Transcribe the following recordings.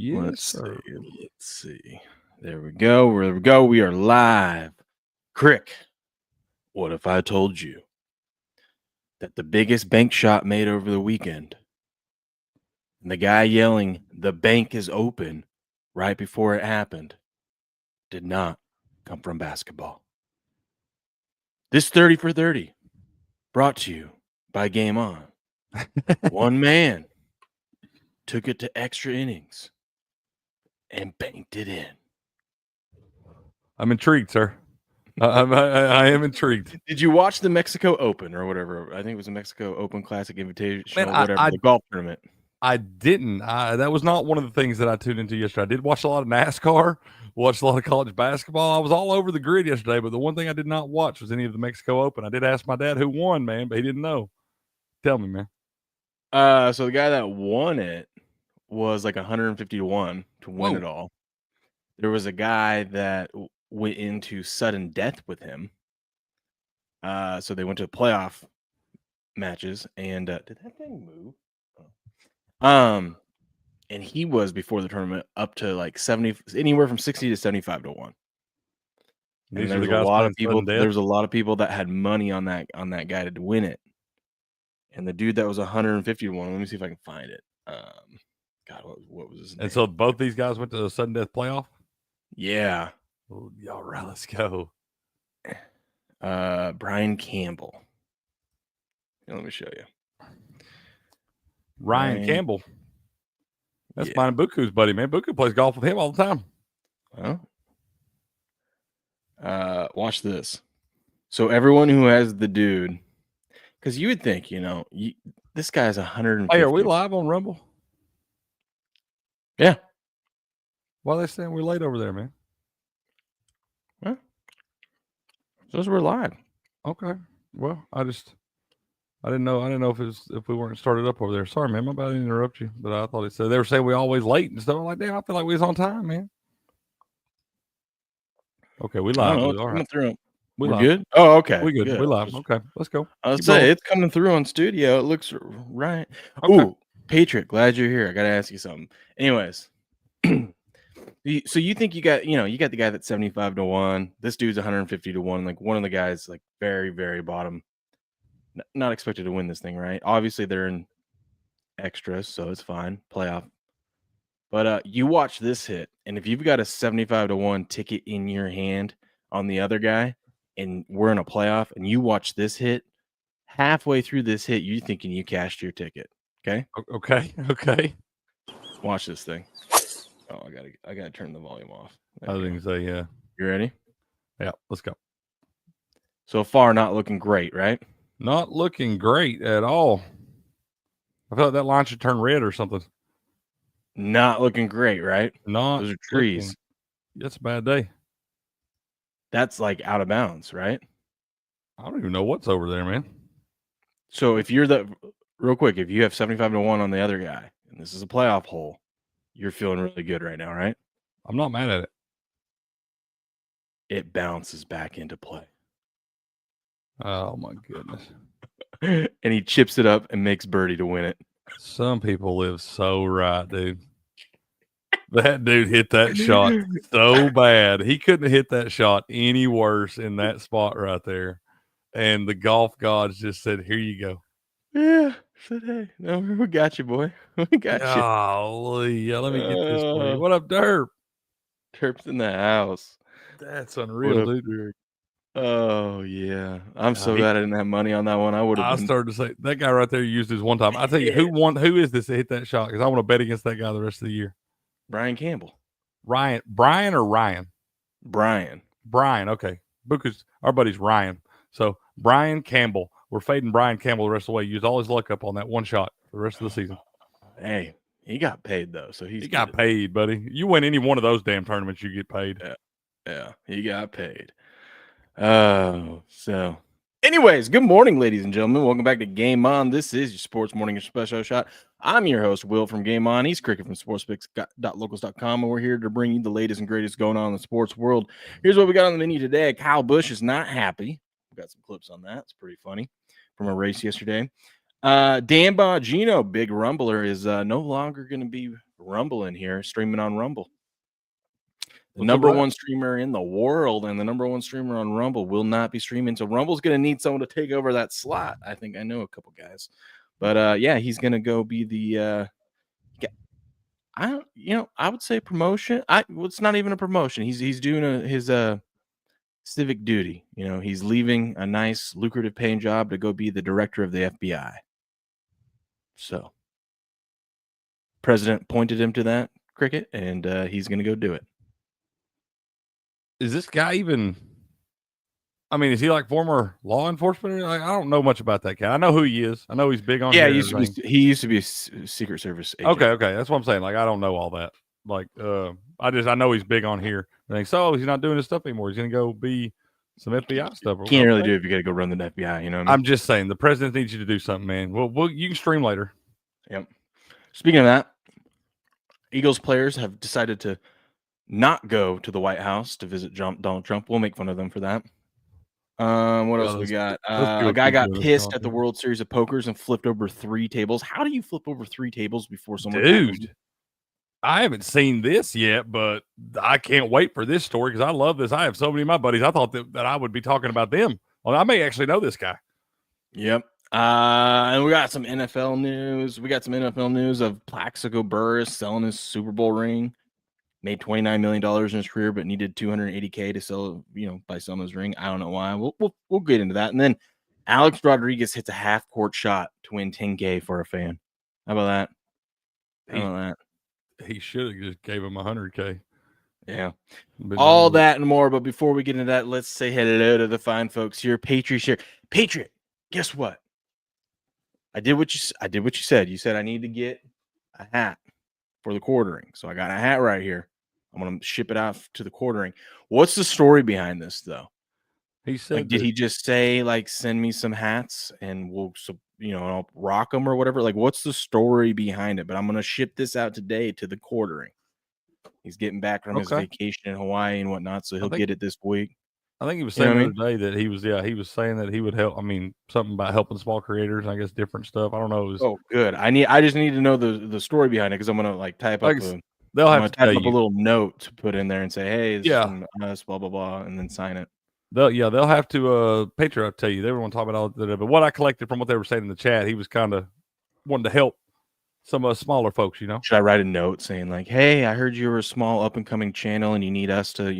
Let's see. There we go. We are live. Crick, what if I told you that the biggest bank shot made over the weekend, and the guy yelling, "The bank is open," right before it happened, did not come from basketball? This 30 for 30 brought to you by Game On. One man took it to extra innings and banked it in. I'm intrigued, sir. I am intrigued. Did you watch the Mexico Open or whatever? I think it was a Mexico Open Classic Invitational, whatever, the golf tournament. I didn't. That was not one of the things that I tuned into yesterday. I did watch a lot of NASCAR, watched a lot of college basketball. I was all over the grid yesterday, but the one thing I did not watch was any of the Mexico Open. I did ask my dad who won, man, but he didn't know. Tell me, man. So the guy that won it was like 150 to 1 to win it all. There was a guy that went into sudden death with him. So they went to playoff matches, and did that thing move? And he was before the tournament up to like 70, anywhere from 60 to 75 to 1. And there was a lot of people. There was a lot of people that had money on that guy to win it. And the dude that was 150 to 1. Let me see if I can find it. God, what was his name? And so both these guys went to the sudden death playoff. Yeah. Oh, all right, let's go. Brian Campbell. Here, let me show you. Ryan Campbell. That's mine and Buku's buddy, man. Buku plays golf with him all the time. Well, watch this. So everyone who has the dude, because you would think, this guy's 150. Hey, are we live on Rumble? Yeah. Why are they saying we're late over there, man? Huh? Says we're live. Okay. Well, I didn't know. I didn't know if we weren't started up over there. Sorry, man. I'm about to interrupt you, but I thought it said they were saying we always late and stuff. I'm like, damn, I feel like we was on time, man. Okay, we live. All right. Through. We're live. Good. Oh, okay. We good. We live. Okay, let's go. I was say it's coming through on studio. It looks right. Okay. Ooh, Patriot, glad you're here. I got to ask you something. Anyways, so you think you got the guy that's 75 to 1. This dude's 150 to 1. Like one of the guys, like very, very bottom. Not expected to win this thing, right? Obviously, they're in extras, so it's fine. Playoff. But you watch this hit, and if you've got a 75 to 1 ticket in your hand on the other guy, and we're in a playoff, and you watch this hit, halfway through this hit, you're thinking you cashed your ticket. Okay? Okay. Watch this thing. Oh, I gotta turn the volume off. I was gonna say, yeah. You ready? Yeah, let's go. So far, not looking great, right? Not looking great at all. I feel like that line should turn red or something. Not looking great, right? Those are trees. That's a bad day. That's like out of bounds, right? I don't even know what's over there, man. So if you're real quick, if you have 75 to 1 on the other guy, and this is a playoff hole, you're feeling really good right now, right? I'm not mad at it. It bounces back into play. Oh my goodness. And he chips it up and makes birdie to win it. Some people live so right, dude. That dude hit that shot so bad. He couldn't have hit that shot any worse in that spot right there. And the golf gods just said, here you go. Yeah. Said, hey, no, we got you, boy. We got you. Golly, yeah, let me get this for you. What up, Derp? Derp's in the house. That's unreal, dude. Derp? Oh, yeah. I'm so glad I didn't have money on that one. I started to say, that guy right there used his one time. I tell you, who is this that hit that shot? Because I want to bet against that guy the rest of the year. Brian Campbell. Brian or Ryan? Brian, okay. Because our buddy's Ryan. So, Brian Campbell. We're fading Brian Campbell the rest of the way. Used all his luck up on that one shot for the rest of the season. Hey, he got paid, though. So he got paid, buddy. You win any one of those damn tournaments, you get paid. Yeah, he got paid. So anyways, good morning, ladies and gentlemen. Welcome back to Game On. This is your Sports Morning Espresso Shot. I'm your host, Will from Game On. He's Cricket from sportspicks.locals.com, and we're here to bring you the latest and greatest going on in the sports world. Here's what we got on the menu today. Kyle Busch is not happy. We got some clips on that. It's pretty funny from a race yesterday. Dan Bongino, big rumbler, is no longer going to be Rumble in here, streaming on Rumble. The What's number up, one streamer in the world and the number one streamer on Rumble will not be streaming. So Rumble's going to need someone to take over that slot. I think I know a couple guys. But yeah, he's going to go be the I would say promotion. It's not even a promotion. He's doing his civic duty. He's leaving a nice lucrative paying job to go be the director of the FBI. So president pointed him to that cricket, and he's going to go do it. Is this guy even? I mean, is he like former law enforcement? Like, I don't know much about that guy. I know who he is. I know he's big on. Yeah, he used to be a Secret Service agent. Okay, that's what I'm saying. Like, I don't know all that. Like, I know he's big on here. I think so. He's not doing this stuff anymore. He's gonna go be some FBI stuff. Can't really do it if you got to go run the FBI. You know what I mean? I'm just saying the president needs you to do something, man. Well, you can stream later. Yep. Speaking of that, Eagles players have decided to not go to the White House to visit Donald Trump. We'll make fun of them for that. What else we got? A guy got pissed at the World Series of Pokers and flipped over 3 tables. How do you flip over 3 tables before someone? Dude, I haven't seen this yet, but I can't wait for this story because I love this. I have so many of my buddies. I thought that I would be talking about them. Well, I may actually know this guy. Yep. And we got some NFL news. We got some NFL news of Plaxico Burress selling his Super Bowl ring. Made $29 million in his career, but needed $280K to sell, by selling his ring. I don't know why. We'll get into that. And then Alex Rodriguez hits a half-court shot to win $10K for a fan. How about that? He should have just gave him $100K. Yeah. All that and more. But before we get into that, let's say hello to the fine folks here. Patriot here. Patriot, guess what? I did what you said. You said I need to get a hat for the quartering. So I got a hat right here. I'm going to ship it out to the quartering. What's the story behind this, though? He said, did he just say, send me some hats and I'll rock them or whatever? What's the story behind it? But I'm going to ship this out today to the quartering. He's getting back from his vacation in Hawaii and whatnot, so he'll get it this week. I think he was saying the other day that he was saying that he would help. I mean, something about helping small creators, I guess different stuff. I don't know. Good. I just need to know the story behind it because I'm gonna type up they'll have to type up a little note to put in there and say, hey, it's from us, blah blah blah, and then sign it. They'll have to Patriot, I'll tell you, they were going to talk about all that. But what I collected from what they were saying in the chat, he was kind of wanting to help some of us smaller folks, Should I write a note saying hey, I heard you were a small up and coming channel and you need us to,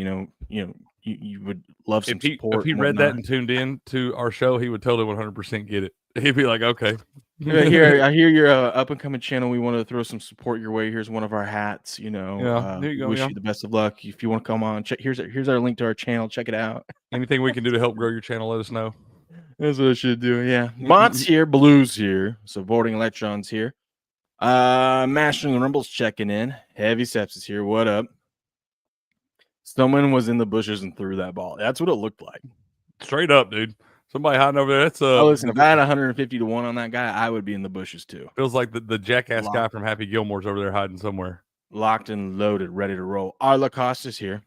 you would love some support. If he read that and tuned in to our show, he would totally 100% get it. He'd be like, okay. Here, I hear you're up and coming channel. We want to throw some support your way. Here's one of our hats. There you go. Wish you the best of luck. If you want to come on, here's our link to our channel. Check it out. Anything we can do to help grow your channel, let us know. That's what I should do. Yeah. Mott's here, Blues here, supporting Electrons here. Mastering the Rumbles checking in. Heavy Steps is here. What up? Someone was in the bushes and threw that ball. That's what it looked like. Straight up, dude. Somebody hiding over there. That's listen, if I had 150 to 1 on that guy, I would be in the bushes too. Feels like the jackass guy from Happy Gilmore's over there hiding somewhere. Locked and loaded, ready to roll. Our Lacoste is here.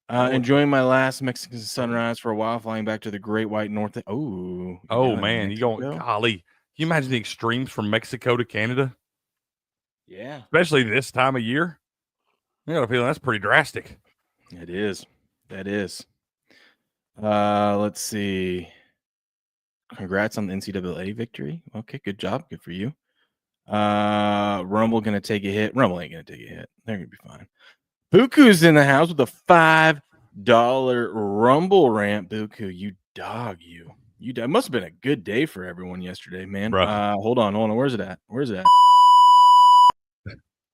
Enjoying my last Mexican sunrise for a while, flying back to the Great White North. Oh man, you going? Golly, can you imagine the extremes from Mexico to Canada? Yeah, especially this time of year. I got a feeling that's pretty drastic. It is. That is. Let's see. Congrats on the NCAA victory. Okay, good job. Good for you. Rumble gonna take a hit. Rumble ain't gonna take a hit. They're gonna be fine. Buku's in the house with a $5 Rumble rant. Buku, you dog, you. It must have been a good day for everyone yesterday, man. Hold on. Where's it at?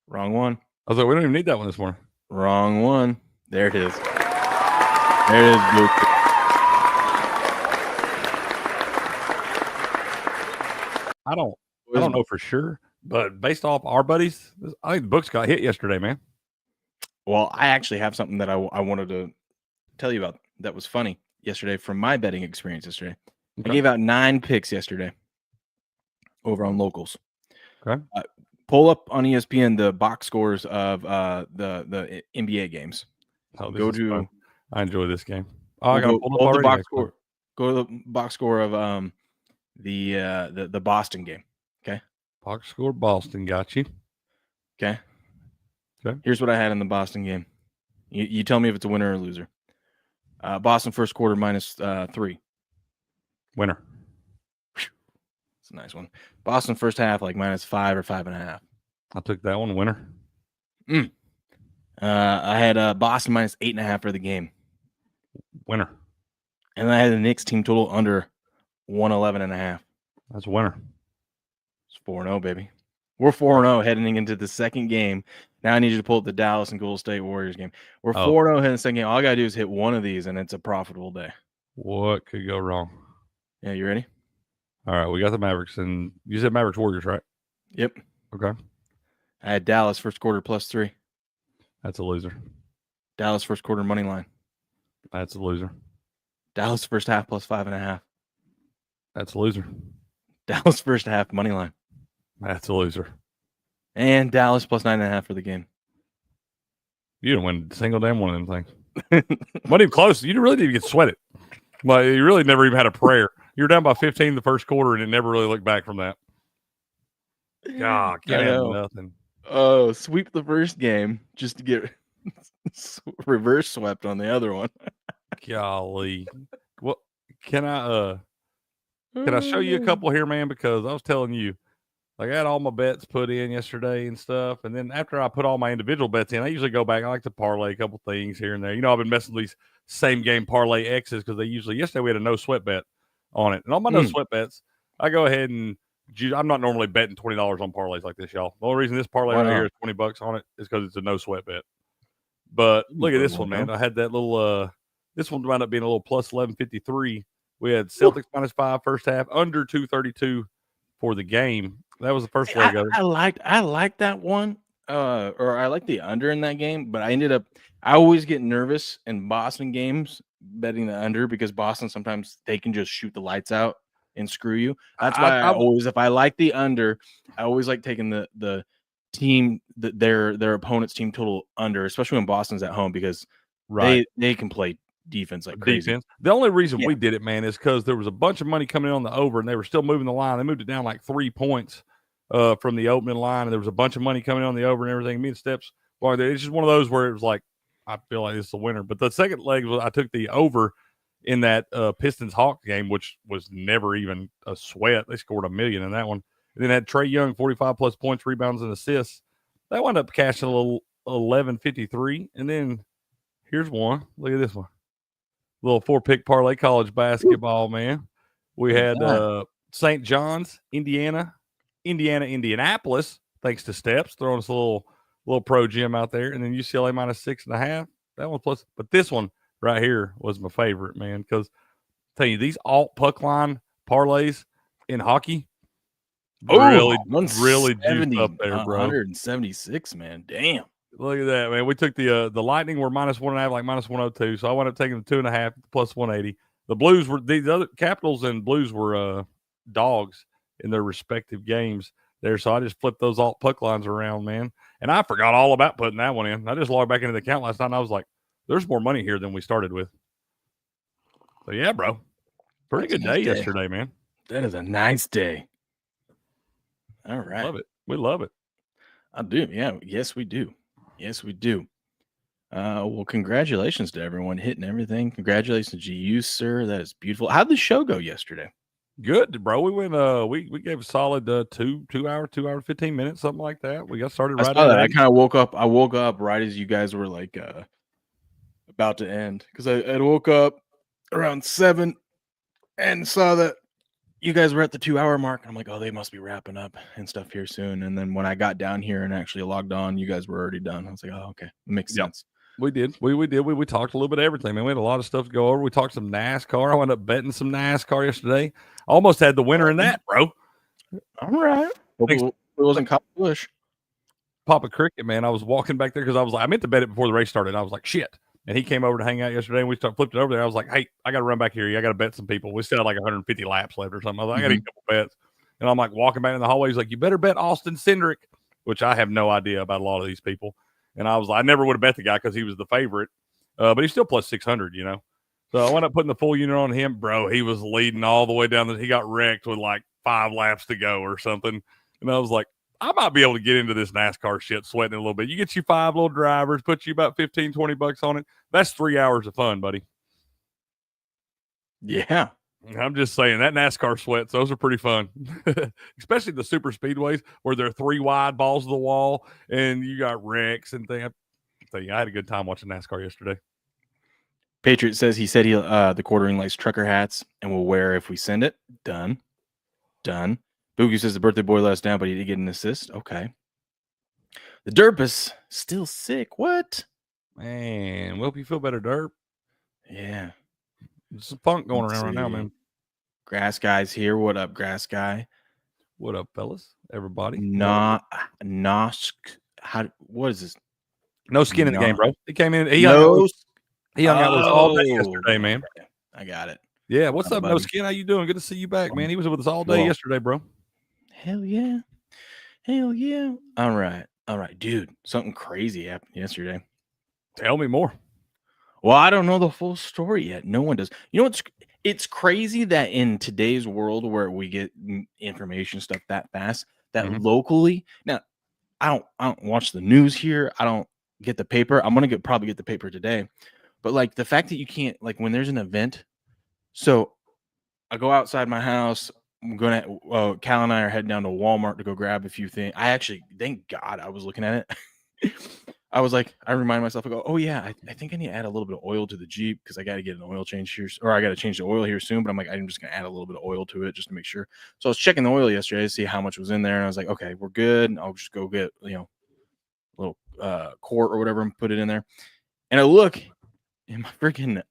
Wrong one. I was like, we don't even need that one this morning. Wrong one. There it is. There it is, Buku. I don't know for sure, but based off our buddies, I think the books got hit yesterday, man. Well, I actually have something that I wanted to tell you about that was funny yesterday from my betting experience yesterday. Okay. I gave out 9 picks yesterday over on locals. Okay. Pull up on ESPN the box scores of the NBA games. Go to. Fun. I enjoy this game. Oh, I got to pull up the box score. Go to the box score of the Boston game. Okay. Box score Boston. Got you. Okay. Okay. Here's what I had in the Boston game. You tell me if it's a winner or a loser. Boston first quarter -3. Winner. It's a nice one. Boston first half like -5 or 5.5. I took that one. Winner. I had Boston -8.5 for the game. Winner. And I had the Knicks team total under 111.5. That's a winner. It's 4-0, baby. We're 4-0 heading into the second game. Now I need you to pull up the Dallas and Golden State Warriors game. We're 4-0 heading the second game. All I got to do is hit one of these, and it's a profitable day. What could go wrong? Yeah, you ready? All right, we got the Mavericks, and you said Mavericks Warriors, right? Yep. Okay. I had Dallas first quarter +3. That's a loser. Dallas first quarter money line. That's a loser. Dallas first half +5.5. That's a loser. Dallas first half money line. That's a loser. And Dallas +9.5 for the game. You didn't win a single damn one of them things. Wasn't even close. You really didn't get sweated. Like, you really never even had a prayer. You were down by 15 the first quarter, and it never really looked back from that. God, can't have nothing. Oh, sweep the first game just to get reverse swept on the other one. Golly. Well, can I show you a couple here, man? Because I was telling you, like, I had all my bets put in yesterday and stuff. And then after I put all my individual bets in, I usually go back. I like to parlay a couple things here and there. You know, I've been messing with these same game parlay X's because yesterday we had a no sweat bet on it. And on my no sweat bets, I go ahead and I'm not normally betting $20 on parlays like this, y'all. The only reason this parlay right here is $20 on it is because it's a no sweat bet. But look at this one, man. I had that little this one wound up being a little plus 1153. We had Celtics -5 first half, under 232 for the game. That was the first leg of it. I liked that one. Or I like the under in that game, but I always get nervous in Boston games betting the under because Boston sometimes they can just shoot the lights out and screw you. That's why I always, if I like the under, I always like taking the team their opponent's team total under, especially when Boston's at home because they can play defense like crazy. The only reason we did it, man, is because there was a bunch of money coming in on the over, and they were still moving the line. They moved it down like 3 points from the opening line, and there was a bunch of money coming in on the over and everything. Me and Steps, well, it's just one of those where it was like, I feel like this is a winner. But the second leg was I took the over in that Pistons-Hawks game, which was never even a sweat. They scored $1 million in that one. And then had Trae Young, 45-plus points, rebounds, and assists. That wound up cashing a little 11.53. And then here's one. Look at this one. Little 4-pick parlay college basketball, man. We had St. John's, Indianapolis, thanks to Steps, throwing us a little pro gym out there. And then UCLA -6.5. That one plus. But this one right here was my favorite, man, because tell you, these alt puck line parlays in hockey really juiced up there, bro. 176, man. Damn. Look at that, man. We took the Lightning were -1.5, like -102. So I wound up taking the 2.5 plus 180. The Blues were the other Capitals and Blues were dogs in their respective games there. So I just flipped those alt puck lines around, man. And I forgot all about putting that one in. I just logged back into the account last night and I was like, there's more money here than we started with. So yeah, bro. Pretty good day yesterday, man. That is a nice day. All right. Love it. We love it. I do. Yeah. Yes, we do. Yes, we do. Well, congratulations to everyone hitting everything. Congratulations to you, sir. That is beautiful. How'd the show go yesterday? Good, bro. We went. We gave a solid 2 hour 15 minutes, something like that. We got started right at I kind of woke up. I woke up right as you guys were like about to end because I woke up around 7 and saw that you guys were at the 2 hour mark. I'm like, oh, they must be wrapping up and stuff here soon. And then when I got down here and actually logged on, you guys were already done. I was like, oh, okay, it makes sense. We did. We did. We talked a little bit of everything, man. We had a lot of stuff to go over. We talked some NASCAR. I wound up betting some NASCAR yesterday. Almost had the winner in that, bro. All right. It wasn't Kyle Busch. Papa Cricket, man. I was walking back there because I was like, I meant to bet it before the race started. I was like, shit. And he came over to hang out yesterday, and we flipped it over there. I was like, hey, I got to run back here. I got to bet some people. We still had like 150 laps left or something. I was like, I got to eat a couple bets. And I'm like walking back in the hallway. He's like, you better bet Austin Cindric, which I have no idea about a lot of these people. And I was like, I never would have bet the guy because he was the favorite. But he's still plus 600, you know. So I wound up putting the full unit on him. Bro, he was leading all the way down. He got wrecked with like 5 laps to go or something. And I was like, I might be able to get into this NASCAR shit sweating a little bit. You get you 5 little drivers, put you about $15-$20 on it. That's 3 hours of fun, buddy. Yeah. I'm just saying that NASCAR sweats, those are pretty fun. Especially the super speedways where they're 3 wide balls to the wall and you got wrecks and things. I had a good time watching NASCAR yesterday. Patriot says he said the quartering likes trucker hats and will wear if we send it. Done. Boogie says the birthday boy let us down, but he did get an assist. Okay. The Derpus still sick. What? Man, we hope you feel better, Derp. Yeah. There's some funk going around right now, man. Grass Guy's here. What up, Grass Guy? What up, fellas? Everybody? What is this? No skin in the game, bro. He came in. He hung out with us all day yesterday, man. Okay. I got it. Yeah, what's up, No Skin? How you doing? Good to see you back, man. He was with us all day yesterday, bro. Hell yeah. All right, dude. Something crazy happened yesterday. Tell me more. Well, I don't know the full story yet. No one does. You know, it's crazy that in today's world where we get information stuff that fast, that locally. Now, I don't watch the news here. I don't get the paper. I'm gonna probably get the paper today. But like the fact that you can't, like, when there's an event. So I go outside my house. I'm gonna Cal and I are heading down to Walmart to go grab a few things. I actually, thank God, I was looking at it. I was like, I remind myself, I go, oh yeah, I think I need to add a little bit of oil to the Jeep because I got to get an oil change here, or I got to change the oil here soon. But I'm like, I'm just gonna add a little bit of oil to it just to make sure. So I was checking the oil yesterday to see how much was in there, and I was like, okay, we're good. I'll just go get a little quart or whatever and put it in there. And I look, and my freaking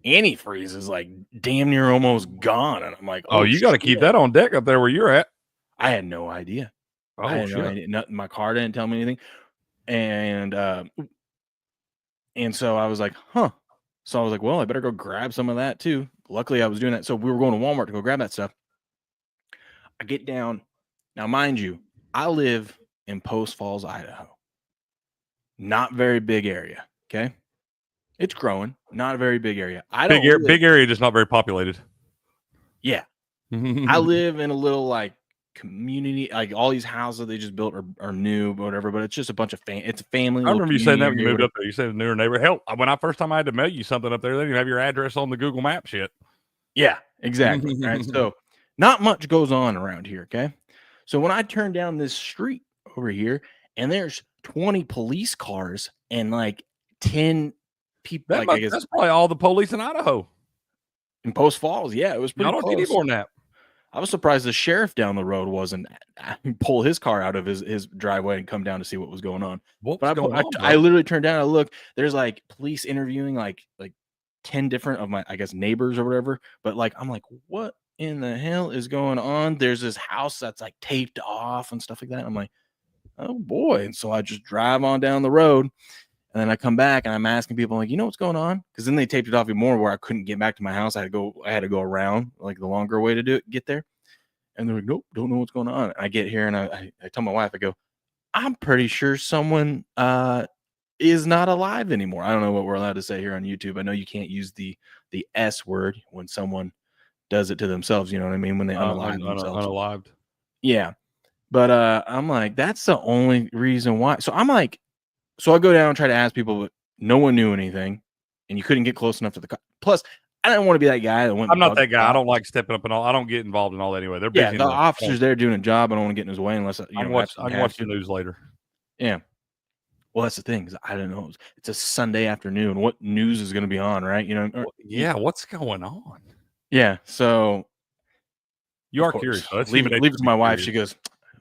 antifreeze is like damn near almost gone, and I'm like, oh you got to keep that on deck up there where you're at. I had no idea. Oh, I had no idea. Nothing. My car didn't tell me anything. And so I was like, huh. So I was like, well, I better go grab some of that too. Luckily, I was doing that. So we were going to Walmart to go grab that stuff. I get down. Now, mind you, I live in Post Falls, Idaho. Not very big area. Okay. It's growing. Not a very big area. Big area, just not very populated. Yeah. I live in a little like community, like all these houses they just built are new, whatever, but it's just a bunch of it's a family. I remember you saying that when you moved up there. You said a newer neighbor. Hell, when I first time I had to mail you something up there, they didn't have your address on the Google Map shit. Yeah, exactly. Right. So not much goes on around here. Okay. So when I turn down this street over here and there's 20 police cars and like 10 people, I guess that's probably all the police in Idaho. In Post Falls, yeah, it was pretty close. I don't get any more than that. I was surprised the sheriff down the road wasn't pull his car out of his driveway and come down to see what was going on. I literally turned down. I look. There's like police interviewing like 10 different of my, I guess, neighbors or whatever. But like, I'm like, what in the hell is going on? There's this house that's like taped off and stuff like that. I'm like, oh boy. And so I just drive on down the road. And then I come back and I'm asking people, like, you know what's going on? Because then they taped it off even more where I couldn't get back to my house. I had to go around, like the longer way to get there. And they're like, nope, don't know what's going on. And I get here and I tell my wife, I go, I'm pretty sure someone is not alive anymore. I don't know what we're allowed to say here on YouTube. I know you can't use the S word when someone does it to themselves. You know what I mean? When they unalive themselves. Unalived. Yeah. But I'm like, that's the only reason why. So I'm like, so I go down and try to ask people, but no one knew anything, and you couldn't get close enough to the car. Plus, I didn't want to be that guy that went. I'm not that guy. I don't like stepping up and all. I don't get involved in all that anyway. They're busy. Yeah, the officer's there doing a job. I don't want to get in his way unless I can watch the news later. Yeah. Well, that's the thing. I don't know. It's a Sunday afternoon. What news is going to be on, right? You know. Yeah. What's going on? Yeah. So you are curious. Leave it to my wife. She goes.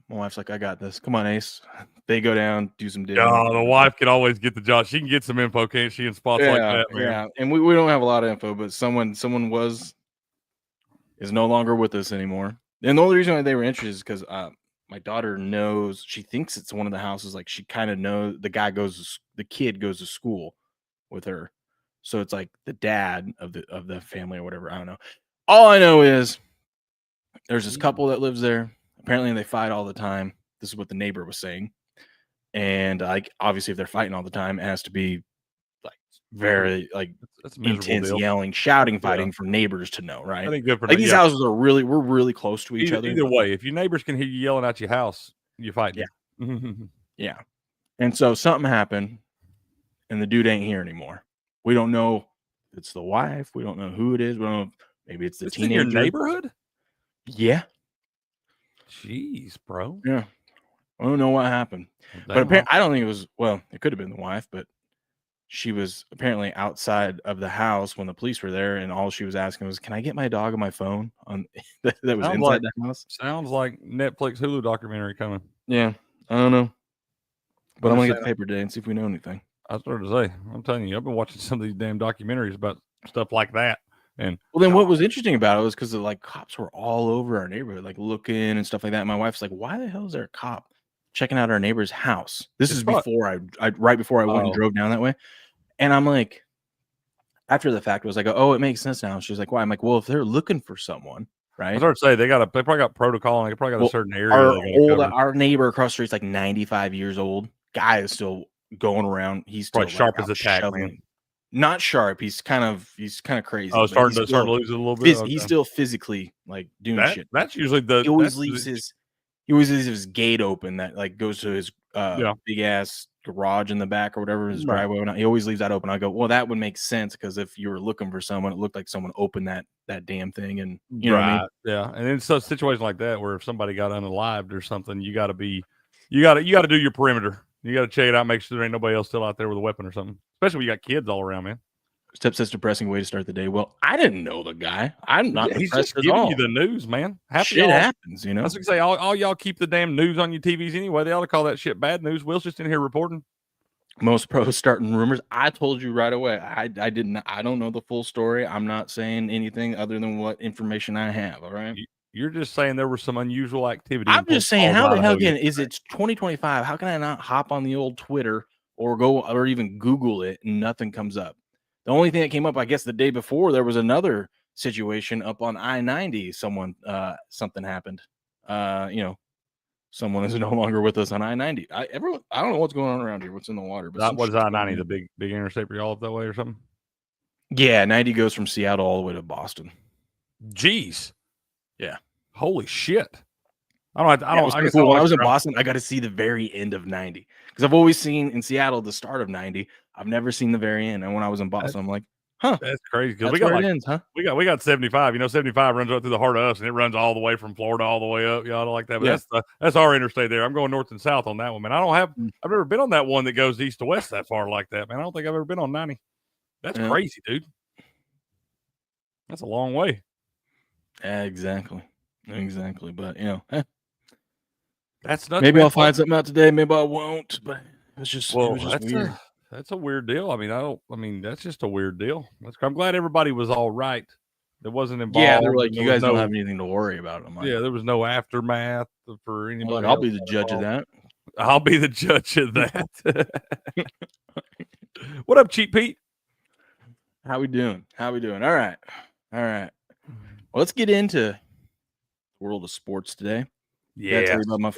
My wife's like, I got this. Come on, Ace. They go down, do some digging. Oh, the wife can always get the job. She can get some info, can't she, in spots like that, man? Yeah, and we don't have a lot of info, but someone is no longer with us anymore. And the only reason why they were interested is because my daughter knows, she thinks it's one of the houses. Like she kind of knows the kid goes to school with her. So it's like the dad of the family or whatever. I don't know. All I know is there's this couple that lives there. Apparently they fight all the time. This is what the neighbor was saying. And like obviously if they're fighting all the time, it has to be like very like that's intense yelling, shouting, fighting for neighbors to know, right? I think good for like these houses we're really close to each other. Either way, if your neighbors can hear you yelling at your house, You fight. Yeah. Yeah. And so something happened, and the dude ain't here anymore. We don't know if it's the wife. We don't know who it is. We don't know if maybe it's the This teenager. in your neighborhood? Yeah. Jeez, bro. Yeah. I don't know what happened. Well, But apparently, I don't think it was, well, it could have been the wife, but she was apparently outside of the house when the police were there, and all she was asking was, "Can I get my dog on my phone?" On that was inside the house. Sounds like Netflix Hulu documentary coming. Yeah, I don't know, but I'm gonna just get the paper today and see if we know anything. I started to say, I'm telling you, I've been watching some of these damn documentaries about stuff like that. And Well, then what was interesting about it was because like cops were all over our neighborhood, like looking and stuff like that. My wife's like, "Why the hell is there a cop checking out our neighbor's house?" This is before I right before I went and drove down that way, and I'm like, after the fact, was like, "Oh, it makes sense now." She's like, "Why?" I'm like, "Well, if they're looking for someone, right?" I started to say they probably got protocol, and they probably got a certain area. Our neighbor across the street's like 95 years old. Guy is still going around. He's still probably sharp as a tack, man. Not sharp. He's kind of crazy. Oh, starting to lose it a little bit. He's still physically like doing shit. That's usually he always leaves his gate open that like goes to his big ass garage in the back or whatever, his driveway. He always leaves that open. I go, well, that would make sense because if you were looking for someone, it looked like someone opened that damn thing, and you know what I mean? Yeah. And in such situations like that, where if somebody got unalived or something, you got to do your perimeter. You got to check it out, make sure there ain't nobody else still out there with a weapon or something. Especially when you got kids all around, man. Except such a depressing way to start the day. Well, I didn't know the guy. I'm not he's depressed just giving you the news, man. Shit happens, you know. I was gonna say all y'all keep the damn news on your TVs anyway. They ought to call that shit bad news. Will's just in here reporting. Most pros starting rumors. I told you right away. I don't know the full story. I'm not saying anything other than what information I have. All right. You're just saying there was some unusual activity. I'm just saying, how the hell is it 2025? How can I not hop on the old Twitter or go or even Google it and nothing comes up? The only thing that came up, I guess, the day before, there was another situation up on I-90. Something happened. Someone is no longer with us on I-90. I don't know what's going on around here. What's in the water? But what is I-90? The big interstate for y'all up that way or something? Yeah, 90 goes from Seattle all the way to Boston. Jeez. Yeah. Holy shit. When I was in Boston, I got to see the very end of 90 because I've always seen in Seattle the start of 90. I've never seen the very end. And when I was in Boston, I'm like, huh, that's crazy. Because we got we got 75. 75 runs right through the heart of us, and it runs all the way from Florida all the way up. Y'all don't like that, but that's our interstate there. I'm going north and south on that one, man. I've never been on that one that goes east to west that far like that, man. I don't think I've ever been on 90. That's crazy, dude. That's a long way. Exactly. But that's nuts. Maybe I'll find something out today. Maybe I won't. But it was just weird. That's a weird deal. That's just a weird deal. I'm glad everybody was all right. That wasn't involved. Yeah, they're like, you guys don't have anything to worry about. I'm like, there was no aftermath for anybody. I'll be the judge of that. I'll be the judge of that. What up, Cheap Pete? How we doing? All right. Well, let's get into the world of sports today. Yeah, tell you about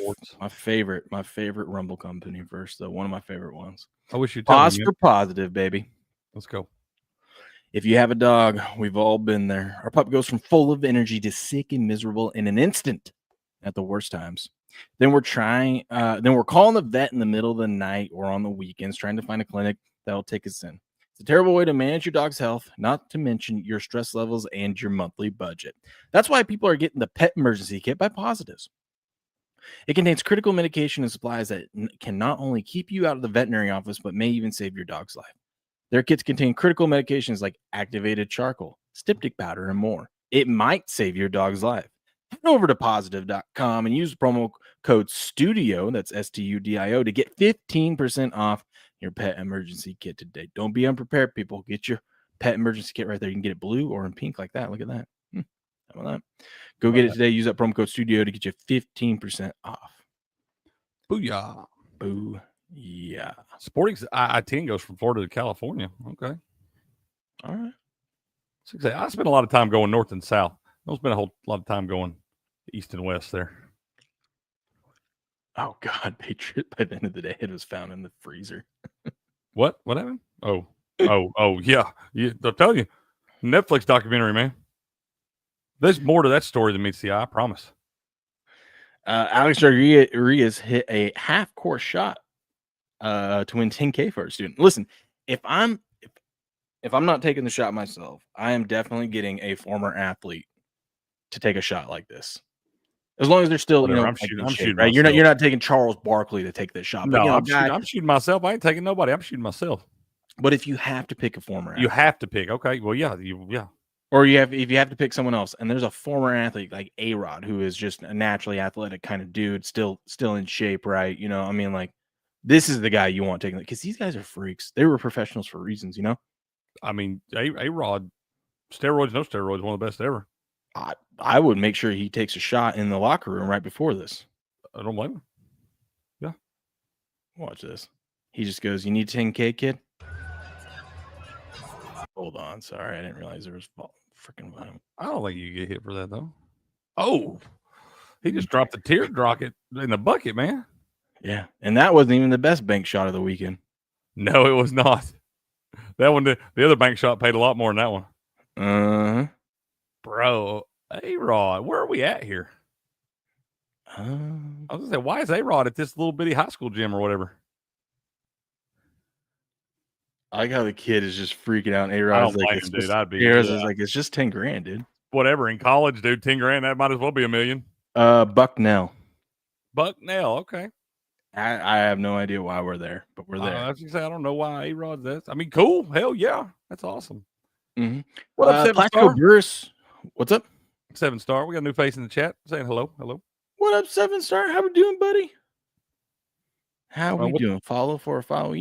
my favorite Rumble company first, though. One of my favorite ones. I wish you'd tell me. Positive, baby. Let's go. If you have a dog, we've all been there. Our pup goes from full of energy to sick and miserable in an instant at the worst times. Then we're calling the vet in the middle of the night or on the weekends, trying to find a clinic that'll take us in. It's a terrible way to manage your dog's health, not to mention your stress levels and your monthly budget. That's why people are getting the Pet Emergency Kit by Positives. It contains critical medication and supplies that can not only keep you out of the veterinary office, but may even save your dog's life. Their kits contain critical medications like activated charcoal, styptic powder, and more. It might save your dog's life. Head over to positive.com and use the promo code STUDIO, that's STUDIO, to get 15% off your Pet Emergency Kit today. Don't be unprepared, people. Get your Pet Emergency Kit right there. You can get it blue or in pink like that. Look at that. How about that? Go get it today. Use that promo code STUDIO to get you 15% off. Booyah. Yeah. Sporting I-10 goes from Florida to California. Okay. All right. So I spent a lot of time going north and south. I spent a whole lot of time going east and west there. Oh, God. Patriot, by the end of the day, it was found in the freezer. What happened? Oh, yeah. I'll tell you. Netflix documentary, man. There's more to that story than meets the eye, I promise. Alex Rodriguez hit a half-court shot to win 10K for a student. Listen, if I'm not taking the shot myself, I am definitely getting a former athlete to take a shot like this. As long as they're still, Whatever. like I'm in shape, shooting right? myself. You're not taking Charles Barkley to take this shot, but No, a guy. I'm shooting myself. I ain't taking nobody. I'm shooting myself. But if you have to pick a former You athlete, have to pick. Okay. Well, yeah. or if you have to pick someone else, and there's a former athlete like A-Rod who is just a naturally athletic kind of dude, still in shape, right? I mean, like, this is the guy you want taking, because these guys are freaks. They were professionals for reasons, I mean, A-Rod, steroids, no steroids, one of the best ever. I would make sure he takes a shot in the locker room right before this. I don't blame him. Yeah. Watch this. He just goes, "You need 10K, kid?" Hold on. Sorry, I didn't realize there was freaking volume. I don't think you get hit for that, though. Oh, he just dropped the teardrop in the bucket, man. Yeah, and that wasn't even the best bank shot of the weekend. No, it was not. That one, the other bank shot paid a lot more than that one. Bro, A-Rod, where are we at here? I was gonna say, why is A-Rod at this little bitty high school gym or whatever? I like how the kid is just freaking out. A-Rod, I don't blame him, dude. I'd be. A-Rod's like, it's just 10 grand, dude. Whatever. In college, dude, 10 grand, that might as well be $1 million. Bucknell. Bucknell, okay. I have no idea why we're there, but we're there. I was gonna say, I don't know why A-Rod's that. I mean, cool. Hell yeah. That's awesome. Mm-hmm. What up, 7 Plaxico Burris? What's up? 7 Star. We got a new face in the chat saying hello. Hello. What up, 7 Star? How we doing, buddy? How we doing? Follow for a follow. We'll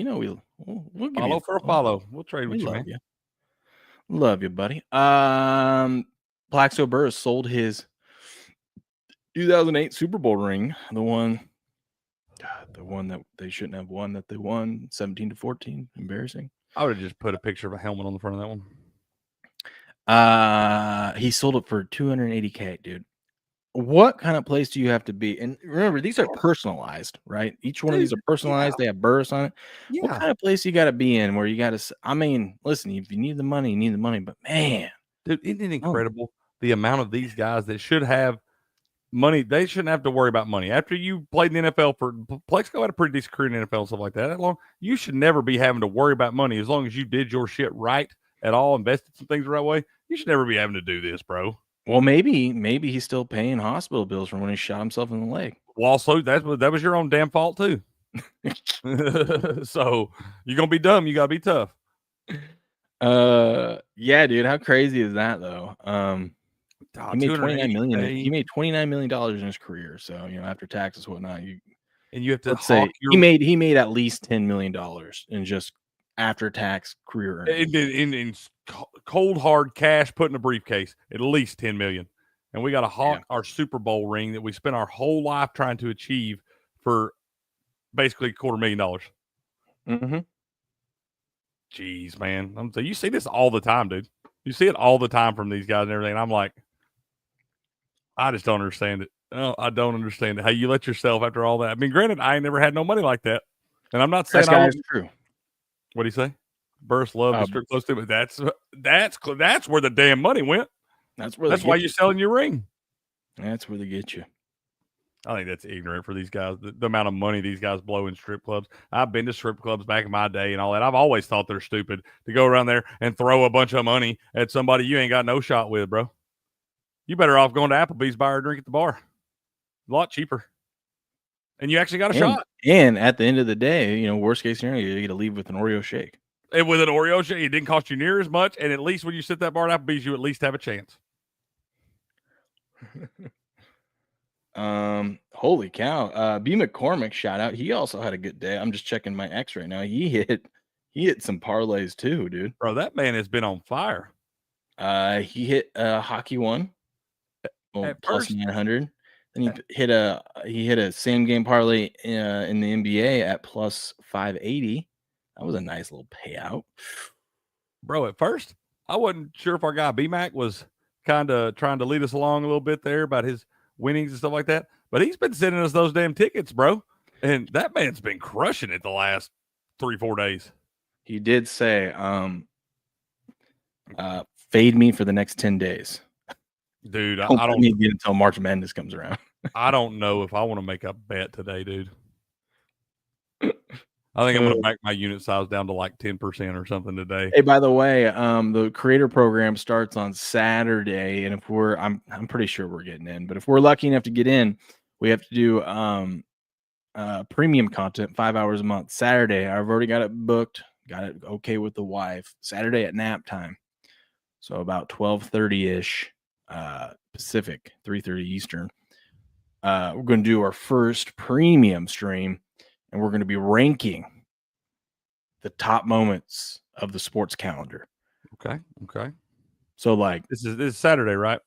give follow you for a follow. We'll trade with you, man. Love you, buddy. Plaxico Burris sold his 2008 Super Bowl ring, the one that they shouldn't have won, that they won 17-14. Embarrassing. I would have just put a picture of a helmet on the front of that one. He sold it for $280K, dude. What kind of place do you have to be? And remember, these are personalized, right? Each one of these are personalized. They have Burris on it. Yeah. What kind of place you got to be in where you got to? I mean, listen, if you need the money, you need the money. But man, dude, isn't it incredible the amount of these guys that should have money? They shouldn't have to worry about money. After you played in the NFL Plaxico had a pretty decent career in the NFL and stuff like that. You should never be having to worry about money as long as you did your shit right at all, invested some things the right way. You should never be having to do this, bro. Well, maybe he's still paying hospital bills from when he shot himself in the leg. Well, also that was your own damn fault too. So you're gonna be dumb. You gotta be tough. Yeah, dude. How crazy is that though? He made $29 million. He made $29 million in his career. So after taxes, whatnot, you have to say he made at least $10 million in just after tax career earnings. In cold hard cash put in a briefcase, at least $10 million. And we got to hawk our Super Bowl ring that we spent our whole life trying to achieve for basically $250,000. Mm-hmm. Jeez, man. So you see this all the time, dude. You see it all the time from these guys and everything. And I'm like, I just don't understand it. No, I don't understand it. How you let yourself after all that. I mean, granted, I ain't never had no money like that. And I'm not saying that's true. What do you say? Burris loved the strip close to, but that's where the damn money went. That's why you're selling your ring. That's where they get you. I think that's ignorant for these guys. The amount of money these guys blow in strip clubs. I've been to strip clubs back in my day and all that. I've always thought they're stupid to go around there and throw a bunch of money at somebody you ain't got no shot with, bro. You better off going to Applebee's, buy a drink at the bar. A lot cheaper. And you actually got a shot. And at the end of the day, worst case scenario, you get to leave with an Oreo shake. And with an Oreo shake, it didn't cost you near as much. And at least when you sit at that bar at Applebee's, you at least have a chance. Holy cow. B McCormick shout out. He also had a good day. I'm just checking my X right now. He hit some parlays too, dude. Bro, that man has been on fire. He hit hockey one plus 900. Then he hit a same game parlay in the NBA at plus 580. That was a nice little payout. Bro, at first, I wasn't sure if our guy B-Mac was kind of trying to lead us along a little bit there about his winnings and stuff like that. But he's been sending us those damn tickets, bro. And that man's been crushing it the last 3-4 days. He did say, fade me for the next 10 days. Dude, I don't need to until March Madness comes around. I don't know if I want to make a bet today, dude. I think I'm going to back my unit size down to like 10% or something today. Hey, by the way, the creator program starts on Saturday, and if I'm pretty sure we're getting in, but if we're lucky enough to get in, we have to do premium content 5 hours a month. Saturday, I've already got it booked, got it okay with the wife. Saturday at nap time, so about 12:30ish Pacific, 3:30 Eastern. We're going to do our first premium stream, and we're going to be ranking the top moments of the sports calendar. Okay. So like this is Saturday, right?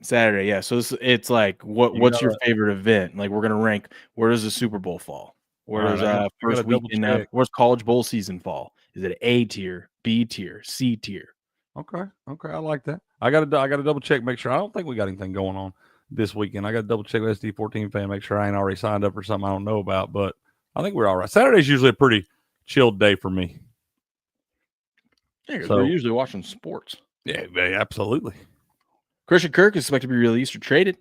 Saturday, yeah. So it's like what's your favorite event? Like we're gonna rank where does the Super Bowl fall? Where does first weekend of where's college bowl season fall? Is it A tier, B tier, C tier? Okay, I like that. I gotta double check, make sure. I don't think we got anything going on this weekend. I gotta double check with SD14 fan, make sure I ain't already signed up for something I don't know about. But I think we're all right. Saturday's usually a pretty chilled day for me. Yeah, so, we're usually watching sports. Yeah, absolutely. Christian Kirk is expected to be released or traded.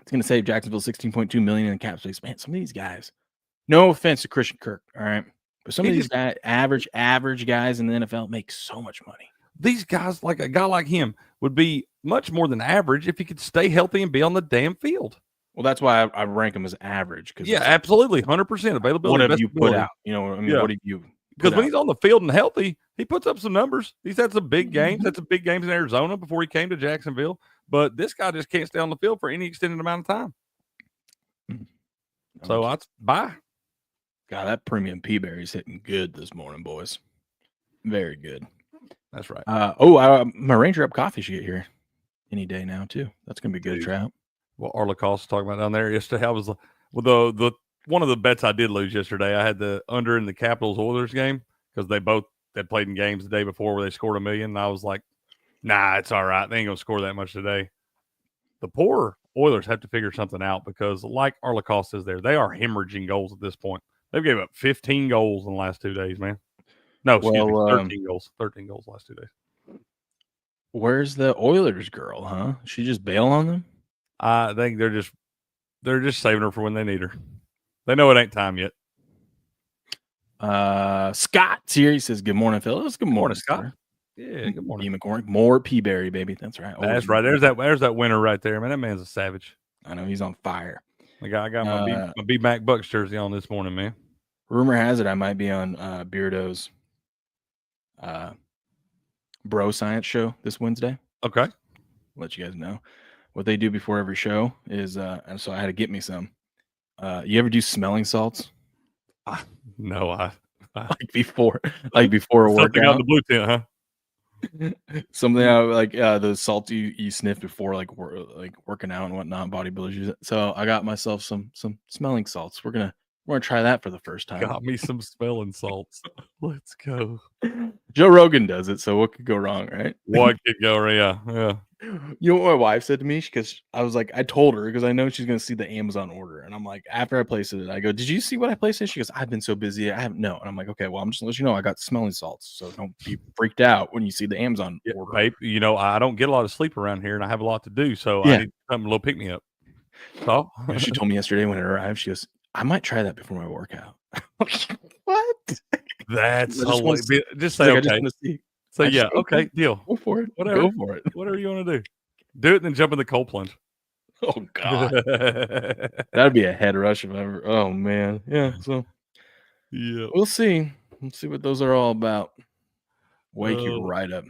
It's going to save Jacksonville $16.2 million in cap space. Man, some of these guys. No offense to Christian Kirk, all right, but some of these guys, average guys in the NFL, make so much money. These guys, like a guy like him, would be much more than average if he could stay healthy and be on the damn field. Well, that's why I rank him as average. Yeah, absolutely, 100% availability. What have you put out? You know, I mean, what have you? Because when he's on the field and healthy, he puts up some numbers. He's had some big games. Had some big games in Arizona before he came to Jacksonville. But this guy just can't stay on the field for any extended amount of time. So that's bye. God, that premium P-Berry's hitting good this morning, boys. Very good. That's right. My Ranger Up coffee should get here any day now too. That's gonna be good, Trout. Well, Arla Cost was talking about down there yesterday. I was the one of the bets I did lose yesterday. I had the under in the Capitals Oilers game because they both had played in games the day before where they scored $1 million. And I was like, nah, it's all right. They ain't gonna score that much today. The poor Oilers have to figure something out because, like Arla Cost says there, they are hemorrhaging goals at this point. They've gave up 15 goals in the last 2 days, man. No, excuse me, 13 goals. 13 goals the last 2 days. Where's the Oilers girl, huh? She just bail on them? I think they're just saving her for when they need her. They know it ain't time yet. Scott's here. He says, "Good morning, fellas." Good morning, Scott. Sir. Yeah, good morning. B. McCormick. More P-Berry, baby. That's right. That's right. There's that winner right there, man. That man's a savage. I know he's on fire. I got my B Mac Bucks jersey on this morning, man. Rumor has it I might be on Beardo's Bro Science show this Wednesday. Okay. Let you guys know. What they do before every show is and so I had to get me some. You ever do smelling salts? No, I like before a workout. On the blue tent, huh? Something like the salt you sniff before like working out and whatnot, bodybuilders use it. So I got myself some smelling salts. We're gonna try that for the first time. Got me some smelling salts. Let's go. Joe Rogan does it, so what could go wrong, right? What could go? Yeah. You know what my wife said to me? Because I was like, I told her because I know she's gonna see the Amazon order, and I'm like, after I placed it, I go, "Did you see what I placed it?" She goes, "I've been so busy, I haven't." No, and I'm like, "Okay, well, I'm just gonna let you know I got smelling salts, so don't be freaked out when you see the Amazon order." Babe, you know I don't get a lot of sleep around here, and I have a lot to do, so I need something a little pick me up. So she told me yesterday when it arrived, she goes, "I might try that before my workout." What? That's just say okay. So yeah, okay, deal. Go for it. Whatever. Go for it. Whatever you want to do. Do it and then jump in the cold plunge. Oh God. That'd be a head rush if ever. Oh man. Yeah. So yeah. We'll see. Let's see what those are all about. Wake you right up.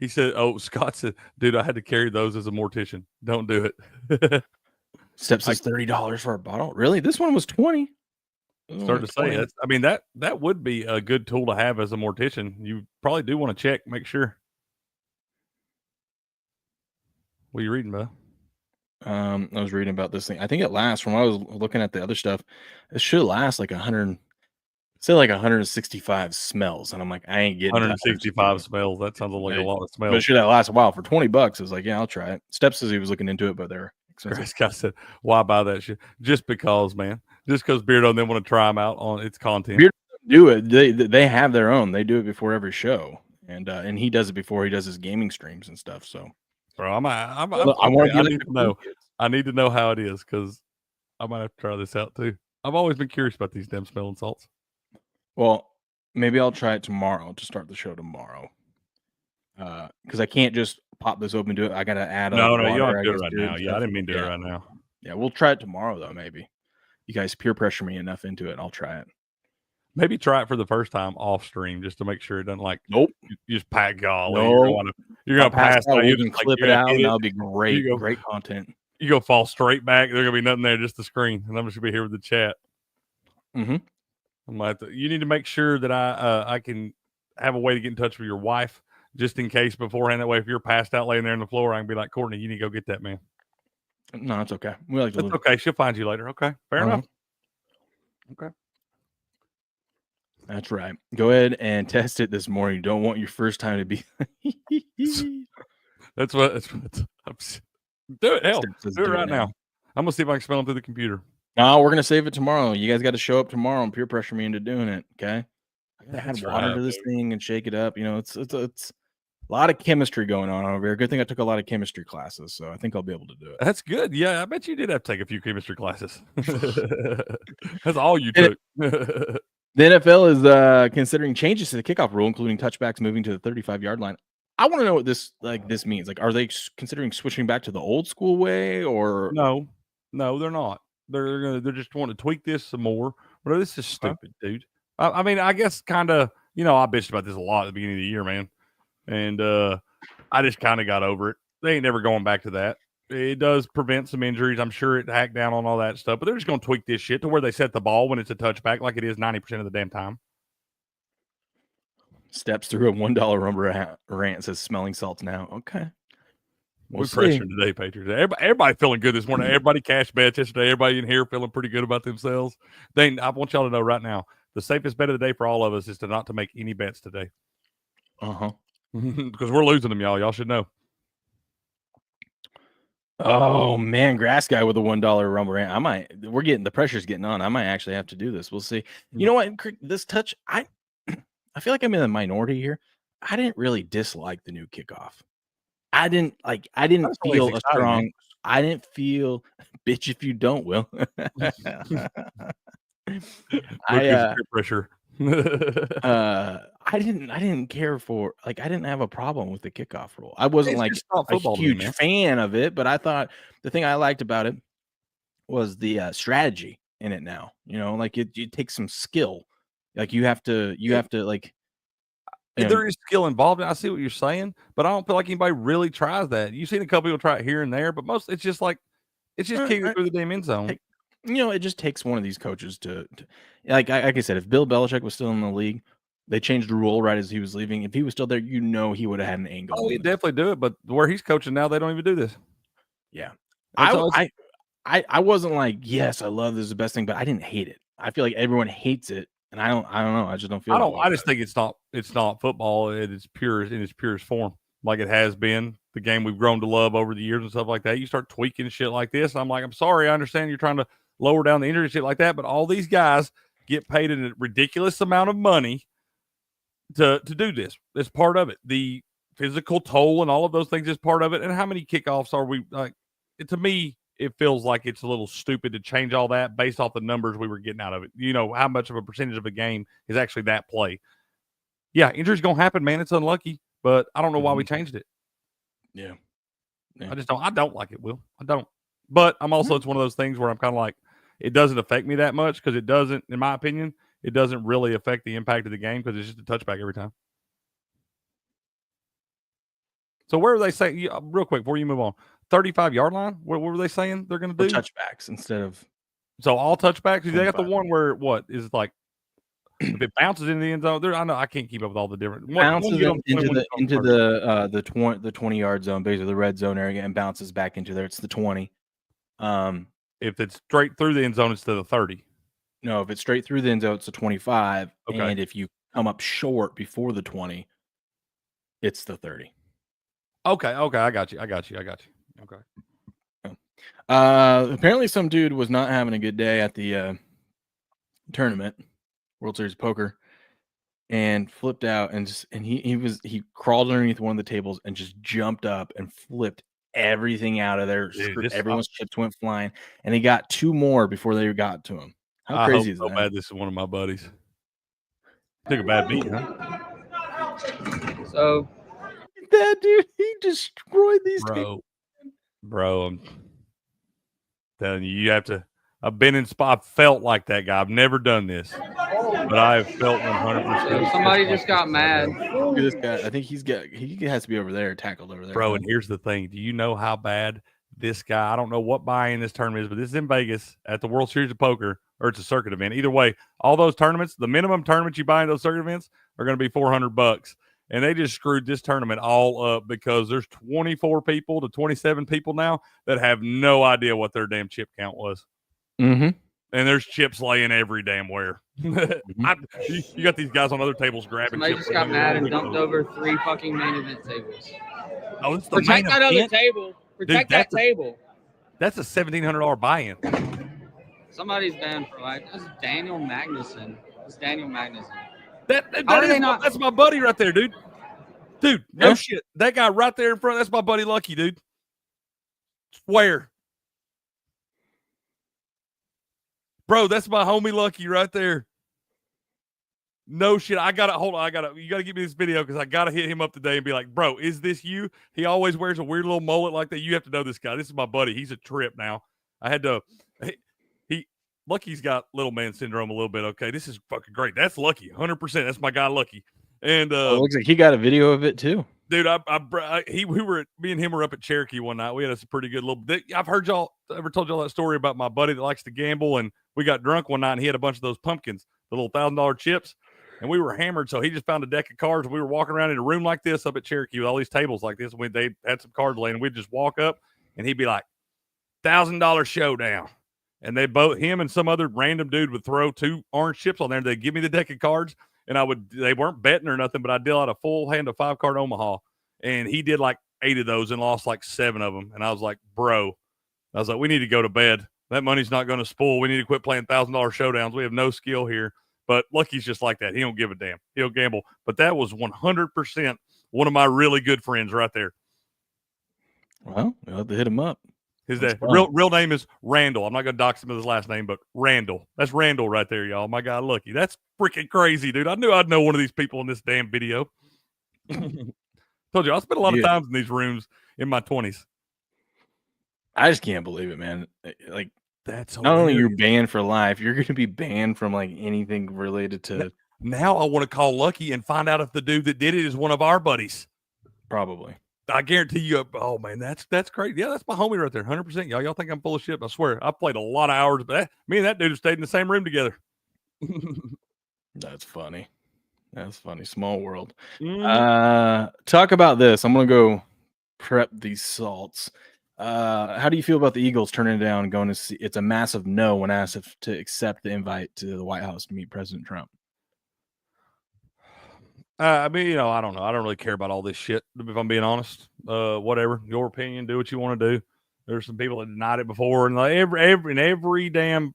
He said, Scott said, dude, I had to carry those as a mortician. Don't do it. Steps is $30 for a bottle. Really? This one was $20. Starting to say that's, I mean, that would be a good tool to have as a mortician. You probably do want to check, make sure. What are you reading, bud? I was reading about this thing. I think it lasts. From what I was looking at the other stuff, it should last like 165 smells. And I'm like, I ain't getting 165 smells. That sounds like a lot of smells. But it should last a while for $20. I was like, yeah, I'll try it. Steps says he was looking into it, but they're expensive. This guy said, why buy that shit? Just because, man. Just because Beardo and them want to try them out on its content. Beardo do it. They have their own. They do it before every show, and he does it before he does his gaming streams and stuff. So, bro, I I need to know how it is because I might have to try this out too. I've always been curious about these damn smelling salts. Well, maybe I'll try it tomorrow to start the show tomorrow. Because I can't just pop this open to it. I gotta add No, water, you don't have I to do guess, it right to it now. and Yeah, I stuff. didn't mean to do it right now. Yeah, we'll try it tomorrow though. Maybe you guys peer pressure me enough into it, and I'll try it. Maybe try it for the first time off stream just to make sure it doesn't like. Nope. You just pack golly. No. You're gonna pass out. out. We You can just like clip you're it gonna out, hit and it. that'll be great. go- Great content. You go fall straight back. They're gonna be nothing there, just the screen, and I'm just gonna be here with the chat. Mm-hmm. You need to make sure that I can have a way to get in touch with your wife just in case beforehand. That way, if you're passed out laying there on the floor, I can be like, Courtney, you need to go get that man. No, it's okay. We like to It's okay. She'll find you later. Okay, fair enough. Okay, that's right. Go ahead and test it this morning. You don't want your first time to be. That's what. Do it. Hell, do it right now. I'm gonna see if I can smell them through the computer. No, we're gonna save it tomorrow. You guys got to show up tomorrow and peer pressure me into doing it. Okay. I gotta add water to this thing and shake it up. You know, it's a lot of chemistry going on over here. Good thing I took a lot of chemistry classes, so I think I'll be able to do it. That's good. Yeah, I bet you did have to take a few chemistry classes. That's all you took. The NFL is considering changes to the kickoff rule, including touchbacks moving to the 35-yard line. I want to know what this means. Like, are they considering switching back to the old school way, or no, they're not. They're just want to tweak this some more. But this is stupid, dude. I mean, I guess kind of. You know, I bitched about this a lot at the beginning of the year, man, and I just kind of got over it. They ain't never going back to that. It does prevent some injuries. I'm sure it hacked down on all that stuff, but they're just going to tweak this shit to where they set the ball when it's a touchback, like it is 90% of the damn time. Steps through a $1 rumble rant says smelling salts now. Okay. We're pressuring today, Patriots. Everybody feeling good this morning. Everybody cash bets yesterday. Everybody in here feeling pretty good about themselves. I want y'all to know right now, the safest bet of the day for all of us is not to make any bets today. Because we're losing them, y'all. Y'all should know. Oh man, Grass Guy with a $1 rumble rant. The pressure's getting on. I might actually have to do this. We'll see. You know what? This touch, I feel like I'm in the minority here. I didn't really dislike the new kickoff. I didn't feel a strong. Man. I didn't feel, bitch. If you don't, Will. Pressure. I didn't care for, I didn't have a problem with the kickoff rule. I wasn't a huge fan of it, but I thought the thing I liked about it was the strategy in it. Now, you know, it takes some skill. You have to there is skill involved. I see what you're saying, but I don't feel like anybody really tries that. You've seen a couple people try it here and there, but most it's just kicking through the damn end zone. You know, it just takes one of these coaches to like I said, if Bill Belichick was still in the league, they changed the rule right as he was leaving. If he was still there, you know, he would have had an angle. Oh, he'd definitely do it. But where he's coaching now, they don't even do this. Yeah, I wasn't like, yes, I love this is the best thing, but I didn't hate it. I feel like everyone hates it. And I don't know. I just don't feel. I just think it's not football in its purest form, like it has been the game we've grown to love over the years and stuff like that. You start tweaking shit like this, and I'm like, I'm sorry, I understand you're trying to lower down the injury shit like that, but all these guys get paid a ridiculous amount of money to do this. It's part of it. The physical toll and all of those things is part of it. And how many kickoffs are we like? To me, it feels like it's a little stupid to change all that based off the numbers we were getting out of it. You know, how much of a percentage of a game is actually that play. Yeah, injury's going to happen, man. It's unlucky, but I don't know why we changed it. Yeah. I don't like it, Will. I don't. But I'm also, it's one of those things where I'm kind of like, it doesn't affect me that much because it doesn't, in my opinion, it doesn't really affect the impact of the game because it's just a touchback every time. So where are they saying, real quick, before you move on, 35-yard line? What were they saying they're going to do? Touchbacks instead of. So all touchbacks? They got the one where what is it like? If it bounces into the end zone, I know I can't keep up with all the different. Bounces into the 20-yard zone, basically the red zone area, and bounces back into there. It's the 20. If it's straight through the end zone, it's to the 30. No, if it's straight through the end zone, it's the 25. Okay. And if you come up short before the 20, it's the 30. Okay, I got you. Okay. Apparently some dude was not having a good day at the tournament, World Series of Poker, and flipped out and he crawled underneath one of the tables and just jumped up and flipped everything out of there. Dude, Everyone's chips went flying, and he got 2 more before they got to him. How crazy is so that? bad this is one of my buddies. Took a bad beat, huh? So that dude, he destroyed these bro. I'm telling you, you have to. I've been in spot. I felt like that guy. I've never done this, but I have felt 100%. Somebody just got mad. Look at this guy. I think he has to be over there, tackled over there, bro. And here's the thing: do you know how bad this guy? I don't know what buy-in this tournament is, but this is in Vegas at the World Series of Poker, or it's a circuit event. Either way, all those tournaments, the minimum tournament you buy in those circuit events are going to be $400. And they just screwed this tournament all up because there's 24 people to 27 people now that have no idea what their damn chip count was. Mm-hmm. And there's chips laying every damn where. You got these guys on other tables grabbing Somebody chips. just got mad and dumped over 3 fucking main event tables. Oh, it's the Protect main that event? other table. Protect that table. That's a $1,700 buy-in. Somebody's banned for life. That's Daniel Magnuson. That's Daniel Magnuson. That's my buddy right there, dude. Dude, no shit. That guy right there in front, that's my buddy Lucky, dude. Swear. Bro, that's my homie Lucky right there. No shit. You gotta give me this video because I gotta hit him up today and be like, bro, is this you? He always wears a weird little mullet like that. You have to know this guy. This is my buddy. He's a trip now. I had to Lucky's got little man syndrome a little bit. Okay, this is fucking great. That's Lucky, 100%. That's my guy Lucky. And looks like he got a video of it too, dude. Me and him were up at Cherokee one night. We had a pretty good little. I've heard y'all ever told y'all that story about my buddy that likes to gamble, and we got drunk one night and he had a bunch of those pumpkins, the little $1,000 chips, and we were hammered. So he just found a deck of cards. And we were walking around in a room like this up at Cherokee with all these tables like this. And they had some cards laying, and we'd just walk up, and he'd be like, $1,000 showdown. And him and some other random dude would throw 2 orange chips on there. And they'd give me the deck of cards, and they weren't betting or nothing, but I dealt out a full hand of 5-card Omaha, and he did like 8 of those and lost like 7 of them. And I was like, bro, we need to go to bed. That money's not going to spoil. We need to quit playing $1,000 showdowns. We have no skill here. But Lucky's just like that. He don't give a damn. He'll gamble. But that was 100% one of my really good friends right there. Well, we'll have to hit him up. His real name is Randall. I'm not going to dox him with his last name, but Randall. That's Randall right there, y'all. My guy Lucky. That's freaking crazy, dude. I knew I'd know one of these people in this damn video. Told you, I spent a lot of times in these rooms in my 20s. I just can't believe it, man. Like, that's not only you're banned for life, you're going to be banned from like anything related to. Now I want to call Lucky and find out if the dude that did it is one of our buddies. Probably. I guarantee you. Oh man, that's crazy. Yeah, that's my homie right there. 100%. Y'all think I'm full of shit? I swear, I played a lot of hours, but me and that dude have stayed in the same room together. That's funny. That's funny. Small world. Talk about this. I'm gonna go prep these salts. How do you feel about the Eagles turning it down and going to see? It's a massive no when asked to accept the invite to the White House to meet President Trump. I mean, I don't know. I don't really care about all this shit, if I'm being honest. Whatever. Your opinion. Do what you want to do. There's some people that denied it before, and like every damn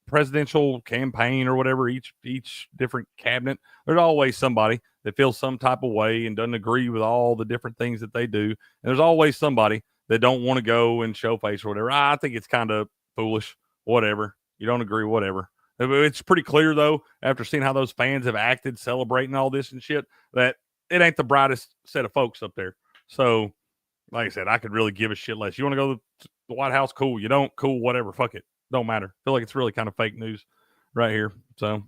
presidential campaign or whatever, each different cabinet, there's always somebody that feels some type of way and doesn't agree with all the different things that they do. And there's always somebody that don't want to go and show face or whatever. I think it's kind of foolish. Whatever. You don't agree, whatever. It's pretty clear, though, after seeing how those fans have acted, celebrating all this and shit, that it ain't the brightest set of folks up there. So, like I said, I could really give a shit less. You want to go to the White House? Cool. You don't? Cool. Whatever. Fuck it. Don't matter. I feel like it's really kind of fake news right here. So,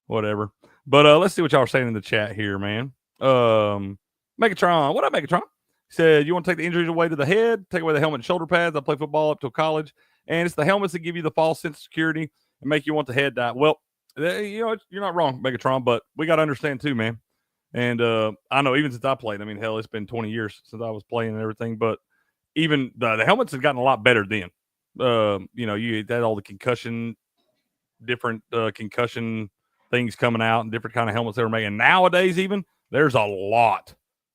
whatever. But let's see what y'all are saying in the chat here, man. Megatron. What up, Megatron? He said, you want to take the injuries away to the head, take away the helmet and shoulder pads. I play football up till college, and it's the helmets that give you the false sense of security and make you want the head die. Well, you're not wrong, Megatron, but we got to understand too, man. And I know even since I played, I mean, hell, it's been 20 years since I was playing and everything, but even the helmets have gotten a lot better then. You had all the concussion, different concussion things coming out and different kind of helmets they were making. Nowadays, even, there's a lot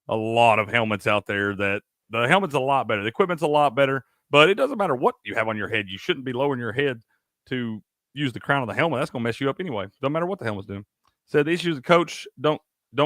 of helmets out there that the helmet's a lot better. The equipment's a lot better, but it doesn't matter what you have on your head. You shouldn't be lowering your head to use the crown of the helmet. That's going to mess you up anyway. Doesn't matter what the helmet's doing. Said the issue is the coach don't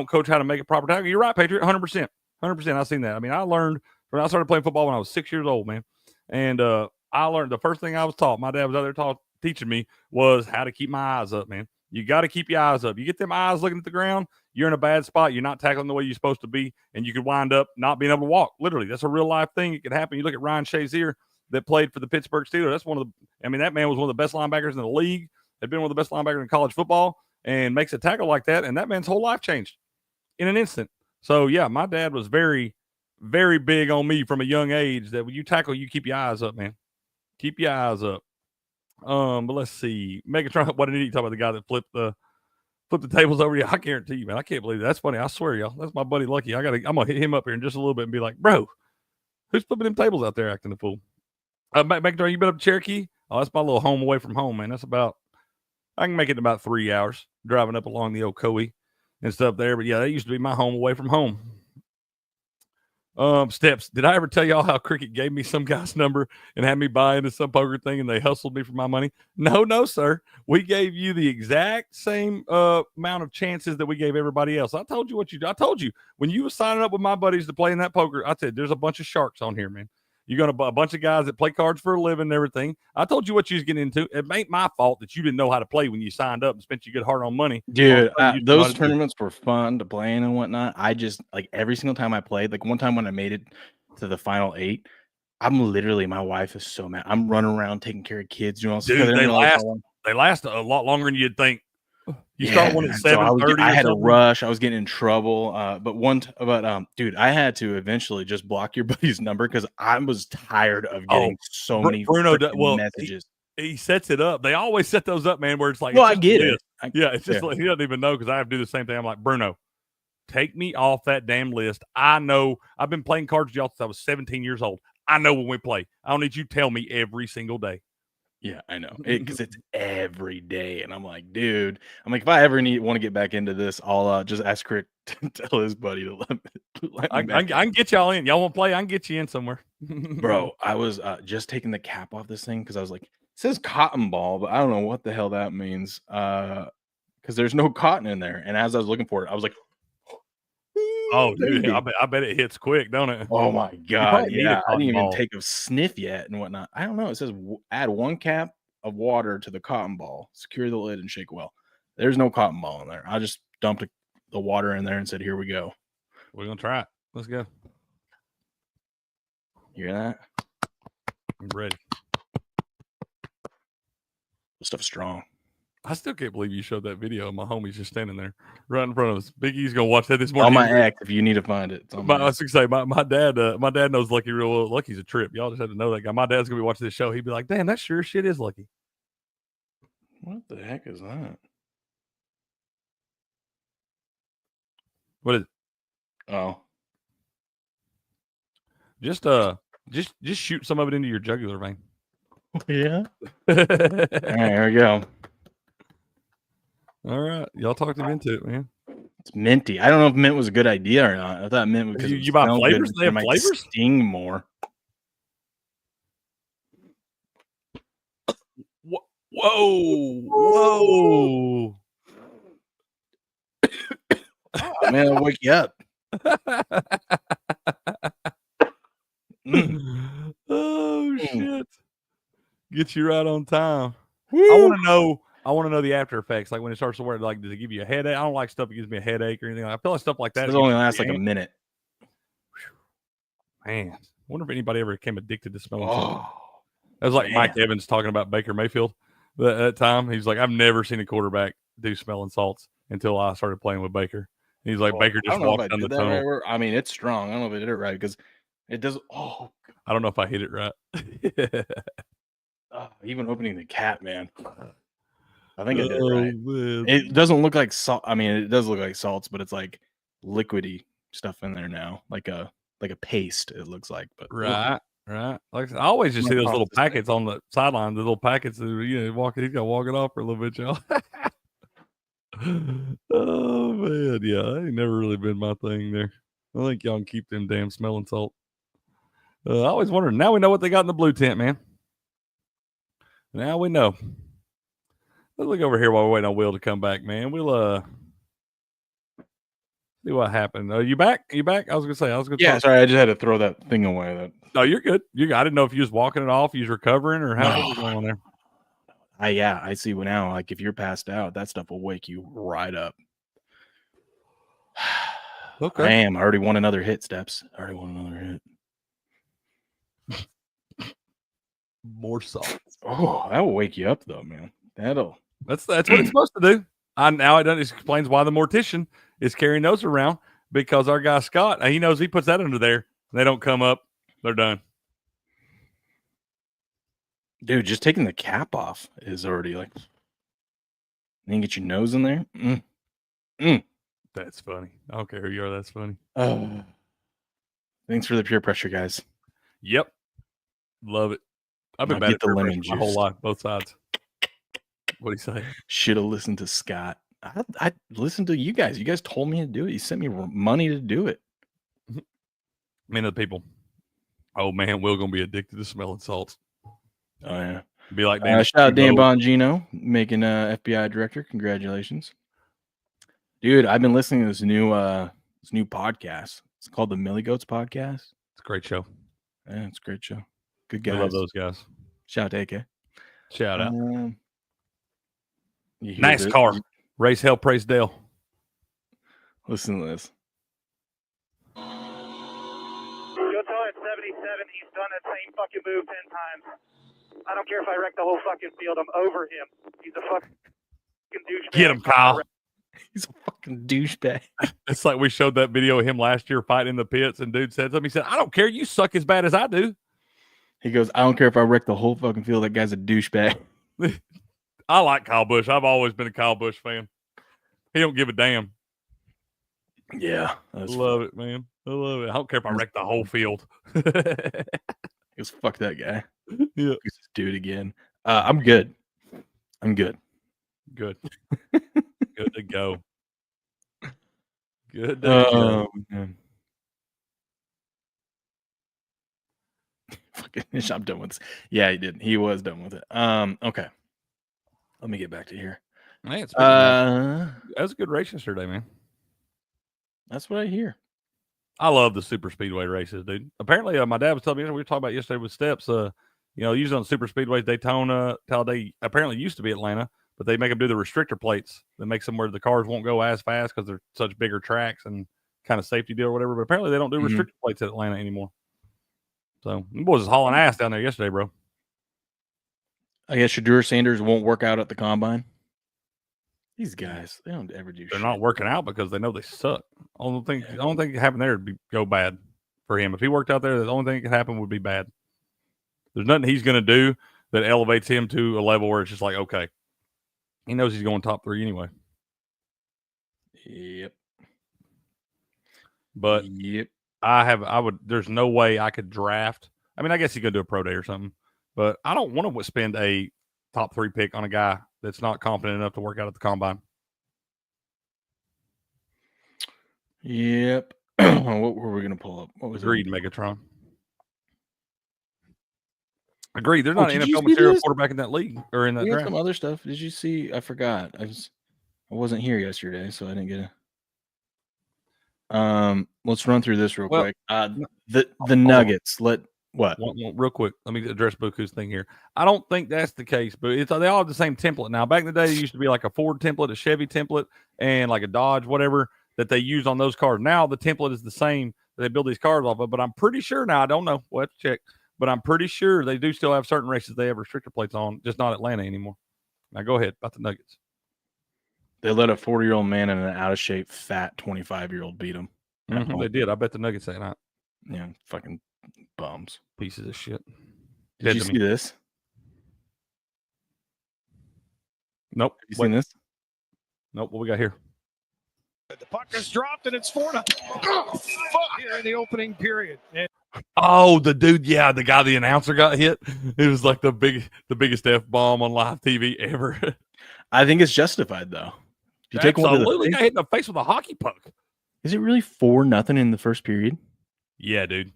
coach how to make a proper tackle. You're right, Patriot. 100%. I've seen that. I mean, I learned I started playing football when I was 6 years old, man. And I learned the first thing I was taught. My dad was out there teaching me was how to keep my eyes up, man. You got to keep your eyes up. You get them eyes looking at the ground, you're in a bad spot. You're not tackling the way you're supposed to be, and you could wind up not being able to walk. Literally, that's a real life thing. It could happen. You look at Ryan Shazier that played for the Pittsburgh Steelers. That's that man was one of the best linebackers in the league. Had been one of the best linebackers in college football, and makes a tackle like that, and that man's whole life changed in an instant. So, yeah, my dad was very, very big on me from a young age that when you tackle, you keep your eyes up, man. Keep your eyes up. But let's see. Megatron, what did he talk about? The guy that flipped the tables over you. I guarantee you, man. I can't believe that. That's funny. I swear, y'all. That's my buddy Lucky. I'm gonna hit him up here in just a little bit and be like, bro, who's flipping them tables out there acting the fool? Megatron, you been up to Cherokee? Oh, that's my little home away from home, man. That's I can make it in about 3 hours driving up along the Ocoee and stuff there. But yeah, that used to be my home away from home. Steps. Did I ever tell y'all how Cricket gave me some guy's number and had me buy into some poker thing and they hustled me for my money? No, sir. We gave you the exact same amount of chances that we gave everybody else. I told you I told you when you were signing up with my buddies to play in that poker. I said, there's a bunch of sharks on here, man. You're going to buy a bunch of guys that play cards for a living and everything. I told you what you was getting into. It ain't my fault that you didn't know how to play when you signed up and spent your good hard-earned money. Dude, those tournaments were fun to play in and whatnot. I just, like, every single time I played, like one time when I made it to the final 8, my wife is so mad. I'm running around taking care of kids. Dude, they last a lot longer than you'd think. You start one at 7:30. I had to rush. I was getting in trouble. Dude, I had to eventually just block your buddy's number because I was tired of getting so many messages. He sets it up. They always set those up, man, where it's like, I get it. It's just like he doesn't even know because I have to do the same thing. I'm like, Bruno, take me off that damn list. I know I've been playing cards with y'all since I was 17 years old. I know when we play. I don't need you to tell me every single day. Yeah, I know. Because it's every day. And I'm like, dude, if I ever want to get back into this, I'll just ask Crick to tell his buddy to let me I can get y'all in. Y'all want to play? I can get you in somewhere. Bro, I was just taking the cap off this thing because I was like, it says cotton ball, but I don't know what the hell that means. Because there's no cotton in there. And as I was looking for it, I was like, oh, dude, I bet it hits quick, don't it? Oh my god, yeah. I didn't even take a sniff yet and whatnot. I don't know. It says add 1 cap of water to the cotton ball, secure the lid, and shake well. There's no cotton ball in there. I just dumped the water in there and said, "Here we go." We're gonna try it. Let's go. You hear that? I'm ready. This stuff's strong. I still can't believe you showed that video of my homies just standing there right in front of us. Big E's gonna watch that this morning. On my ex, if you need to find it. I was gonna say my dad knows Lucky real well. Lucky's a trip. Y'all just have to know that guy. My dad's gonna be watching this show. He'd be like, "Damn, that sure shit is Lucky." What the heck is that? What is it? Oh, just shoot some of it into your jugular vein. Yeah. All right, here we go. All right, y'all talked him into it, man. It's minty. I don't know if mint was a good idea or not. I thought mint because you buy flavors. They have flavors. Sting more. Whoa! Oh, man, I'll wake you up. Oh shit! Get you right on time. Woo. I want to know the after effects, like when it starts to work. Like, does it give you a headache? I don't like stuff that gives me a headache or anything. I feel like stuff like that. It only lasts like a minute. Man, I wonder if anybody ever became addicted to smelling salt. That was like Mike Evans talking about Baker Mayfield that time. He's like, I've never seen a quarterback do smelling salts until I started playing with Baker. And he's like, Baker just walked down the tunnel. Right. I mean, it's strong. I don't know if I did it right because it does. Oh, I don't know if I hit it right. Even opening the cap, man. I think I did it right. Man. It doesn't look like salt. I mean, it does look like salts, but it's like liquidy stuff in there now, like a paste. It looks like, but right. Like I always just see those little packets on the sideline. The little packets that he's got to walk it off for a little bit, y'all. Oh man, yeah, that ain't never really been my thing there. I think y'all can keep them damn smelling salt. I always wondered. Now we know what they got in the blue tent, man. Now we know. Let's look over here while we're waiting on Will to come back, man. We'll See what happened. You back? You back? I was gonna say. I was gonna. Yeah, talk. sorry, I just had to throw that thing away. No, you're good. I didn't know if you was walking it off, you was recovering, or how was going on there. I see now. Like if you're passed out, that stuff will wake you right up. Okay. I am. I already won another hit. Steps. I already won another hit. More salt. Oh, that will wake you up though, man. That's what it's supposed to do. Now it explains why the mortician is carrying those around, because our guy Scott, he knows he puts that under there. They don't come up. They're done. Dude, just taking the cap off is already like. Then get your nose in there. That's funny. I don't care who you are. That's funny. Thanks for the peer pressure, guys. Yep. Love it. I've been bad at peer pressure my whole life, both sides. What do you say? Should have listened to Scott. I listened to you guys. You guys told me to do it. You sent me money to do it. Many of the people. Oh man, we're gonna be addicted to smelling salts. Oh yeah. Be like shout out Dan Bongino making FBI director. Congratulations, dude. I've been listening to this new podcast. It's called the Millie Goats Podcast. It's a great show. Yeah, it's a great show. Good guys. I love those guys. Shout out to AK. Shout out. NASCAR. Race hell, praise Dale. Listen to this. You'll tell at 77 he's done that same fucking move 10 times. I don't care if I wreck the whole fucking field. I'm over him. He's a fucking douchebag. Get him, Kyle. He's a fucking douchebag. It's like we showed that video of him last year fighting in the pits, and dude said something. He said, I don't care. You suck as bad as I do. He goes, I don't care if I wreck the whole fucking field. That guy's a douchebag. I like Kyle Busch. I've always been a Kyle Busch fan. He don't give a damn. Yeah. I love it, man. I love it. I don't care if I wreck the whole field. He goes, fuck that guy. Yeah. Just do it again. I'm good. Good. Good to go. Good to go. Man. Fucking, I'm done with this. Yeah, he did. He was done with it. Okay. Let me get back to here. Man, that was a good race yesterday, man. That's what I hear. I love the super speedway races, dude. Apparently, my dad was telling me, we were talking about yesterday with Steps, usually on super speedways, Daytona, Talladega, apparently used to be Atlanta, but they make them do the restrictor plates that makes them where the cars won't go as fast because they're such bigger tracks and kind of safety deal or whatever. But apparently they don't do restrictor plates at Atlanta anymore. So the boys was hauling ass down there yesterday, bro. I guess Shadur Sanders won't work out at the combine. These guys, they don't ever do. They're not working out because they know they suck. The only thing that happened there would go bad for him. If he worked out there, the only thing that could happen would be bad. There's nothing he's going to do that elevates him to a level where it's just like, okay, he knows he's going top 3 anyway. Yep. But there's no way I could draft. I mean, I guess he's going to do a pro day or something, but I don't want to spend a top 3 pick on a guy that's not confident enough to work out at the combine. Yep. What were we going to pull up? What was Agreed, Megatron. Agreed. There's not an NFL material quarterback in that league or in that draft. Some other stuff. Did you see? I forgot. I wasn't here yesterday, so I didn't get it. Let's run through this real quick. The Nuggets. What? Real quick, let me address Buku's thing here. I don't think that's the case, but they all have the same template now. Back in the day, it used to be like a Ford template, a Chevy template, and like a Dodge, whatever, that they use on those cars. Now the template is the same that they build these cars off of, but I'm pretty sure now, I don't know, we'll have to check, but I'm pretty sure they do still have certain races they have restrictor plates on, just not Atlanta anymore. Now go ahead about the Nuggets. They let a 40-year-old man and an out-of-shape, fat 25-year-old beat him. They did. I bet the Nuggets that night. Yeah, fucking bums. Pieces of shit. Did you see this? Nope. Have you seen this? Nope. What we got here? The puck is dropped and it's 4-0. Oh, fuck! Here in the opening period. Oh, the dude, yeah, the guy, the announcer got hit. It was like the biggest F-bomb on live TV ever. I think it's justified, though. If you take one to the face, got hit in the face with a hockey puck. Is it really 4-0 in the first period? Yeah, dude.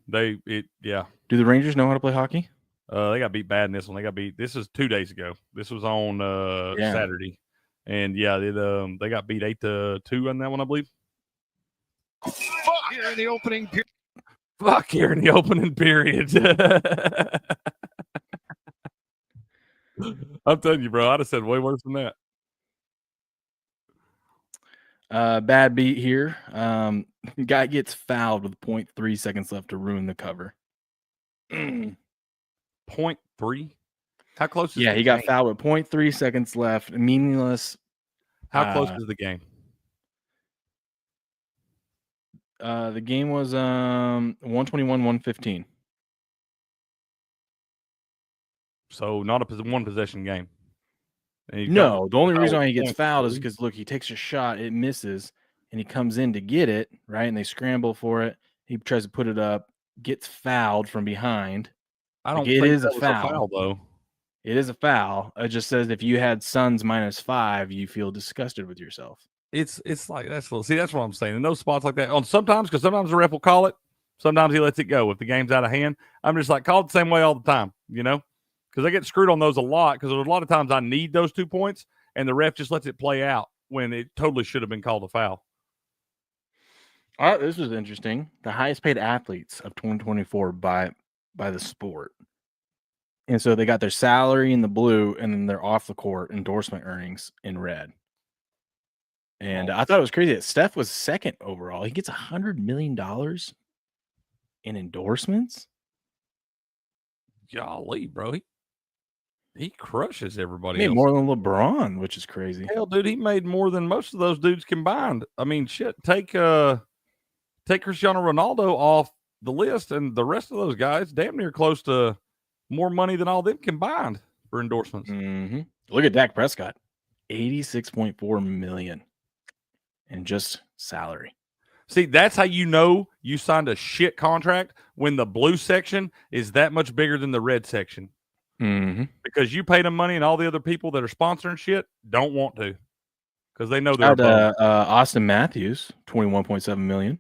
Yeah. Do the Rangers know how to play hockey? They got beat bad in this one. They got beat. This is 2 days ago. This was on Saturday. And yeah, they got beat 8-2 on that one, I believe. Fuck here in the opening period. Fuck here in the opening period. I'm telling you, bro. I'd have said way worse than that. Bad beat here. Guy gets fouled with 0.3 seconds left to ruin the cover. 0.3. How close is Yeah, the he game? got fouled with 0.3 seconds left. Meaningless. How close is the game? The game was 121-115. So not a one possession game. No, the only reason why he gets fouled is because, look, he takes a shot, it misses, and he comes in to get it, right? And they scramble for it. He tries to put it up, gets fouled from behind. I don't think it is that a was foul. a foul, though. It is a foul. It just says if you had Suns -5, you feel disgusted with yourself. It's like that's what I'm saying. In those spots like that, sometimes the ref will call it, sometimes he lets it go if the game's out of hand. I'm just like, call it the same way all the time, because I get screwed on those a lot because there's a lot of times I need those 2 points and the ref just lets it play out when it totally should have been called a foul. All right, this was interesting. The highest paid athletes of 2024 by the sport. And so they got their salary in the blue and then their off the court endorsement earnings in red. And I thought it was crazy that Steph was second overall. He gets $100 million in endorsements. Golly, bro. He crushes everybody He made else. more than LeBron, which is crazy. Hell, dude, he made more than most of those dudes combined. I mean, shit, take Cristiano Ronaldo off the list, and the rest of those guys damn near close to more money than all them combined for endorsements. Mm-hmm. Look at Dak Prescott, $86.4 million in just salary. See, that's how you know you signed a shit contract when the blue section is that much bigger than the red section. Mm-hmm. Because you paid them money and all the other people that are sponsoring shit don't want to because they know they're Austin Matthews, $21.7 million.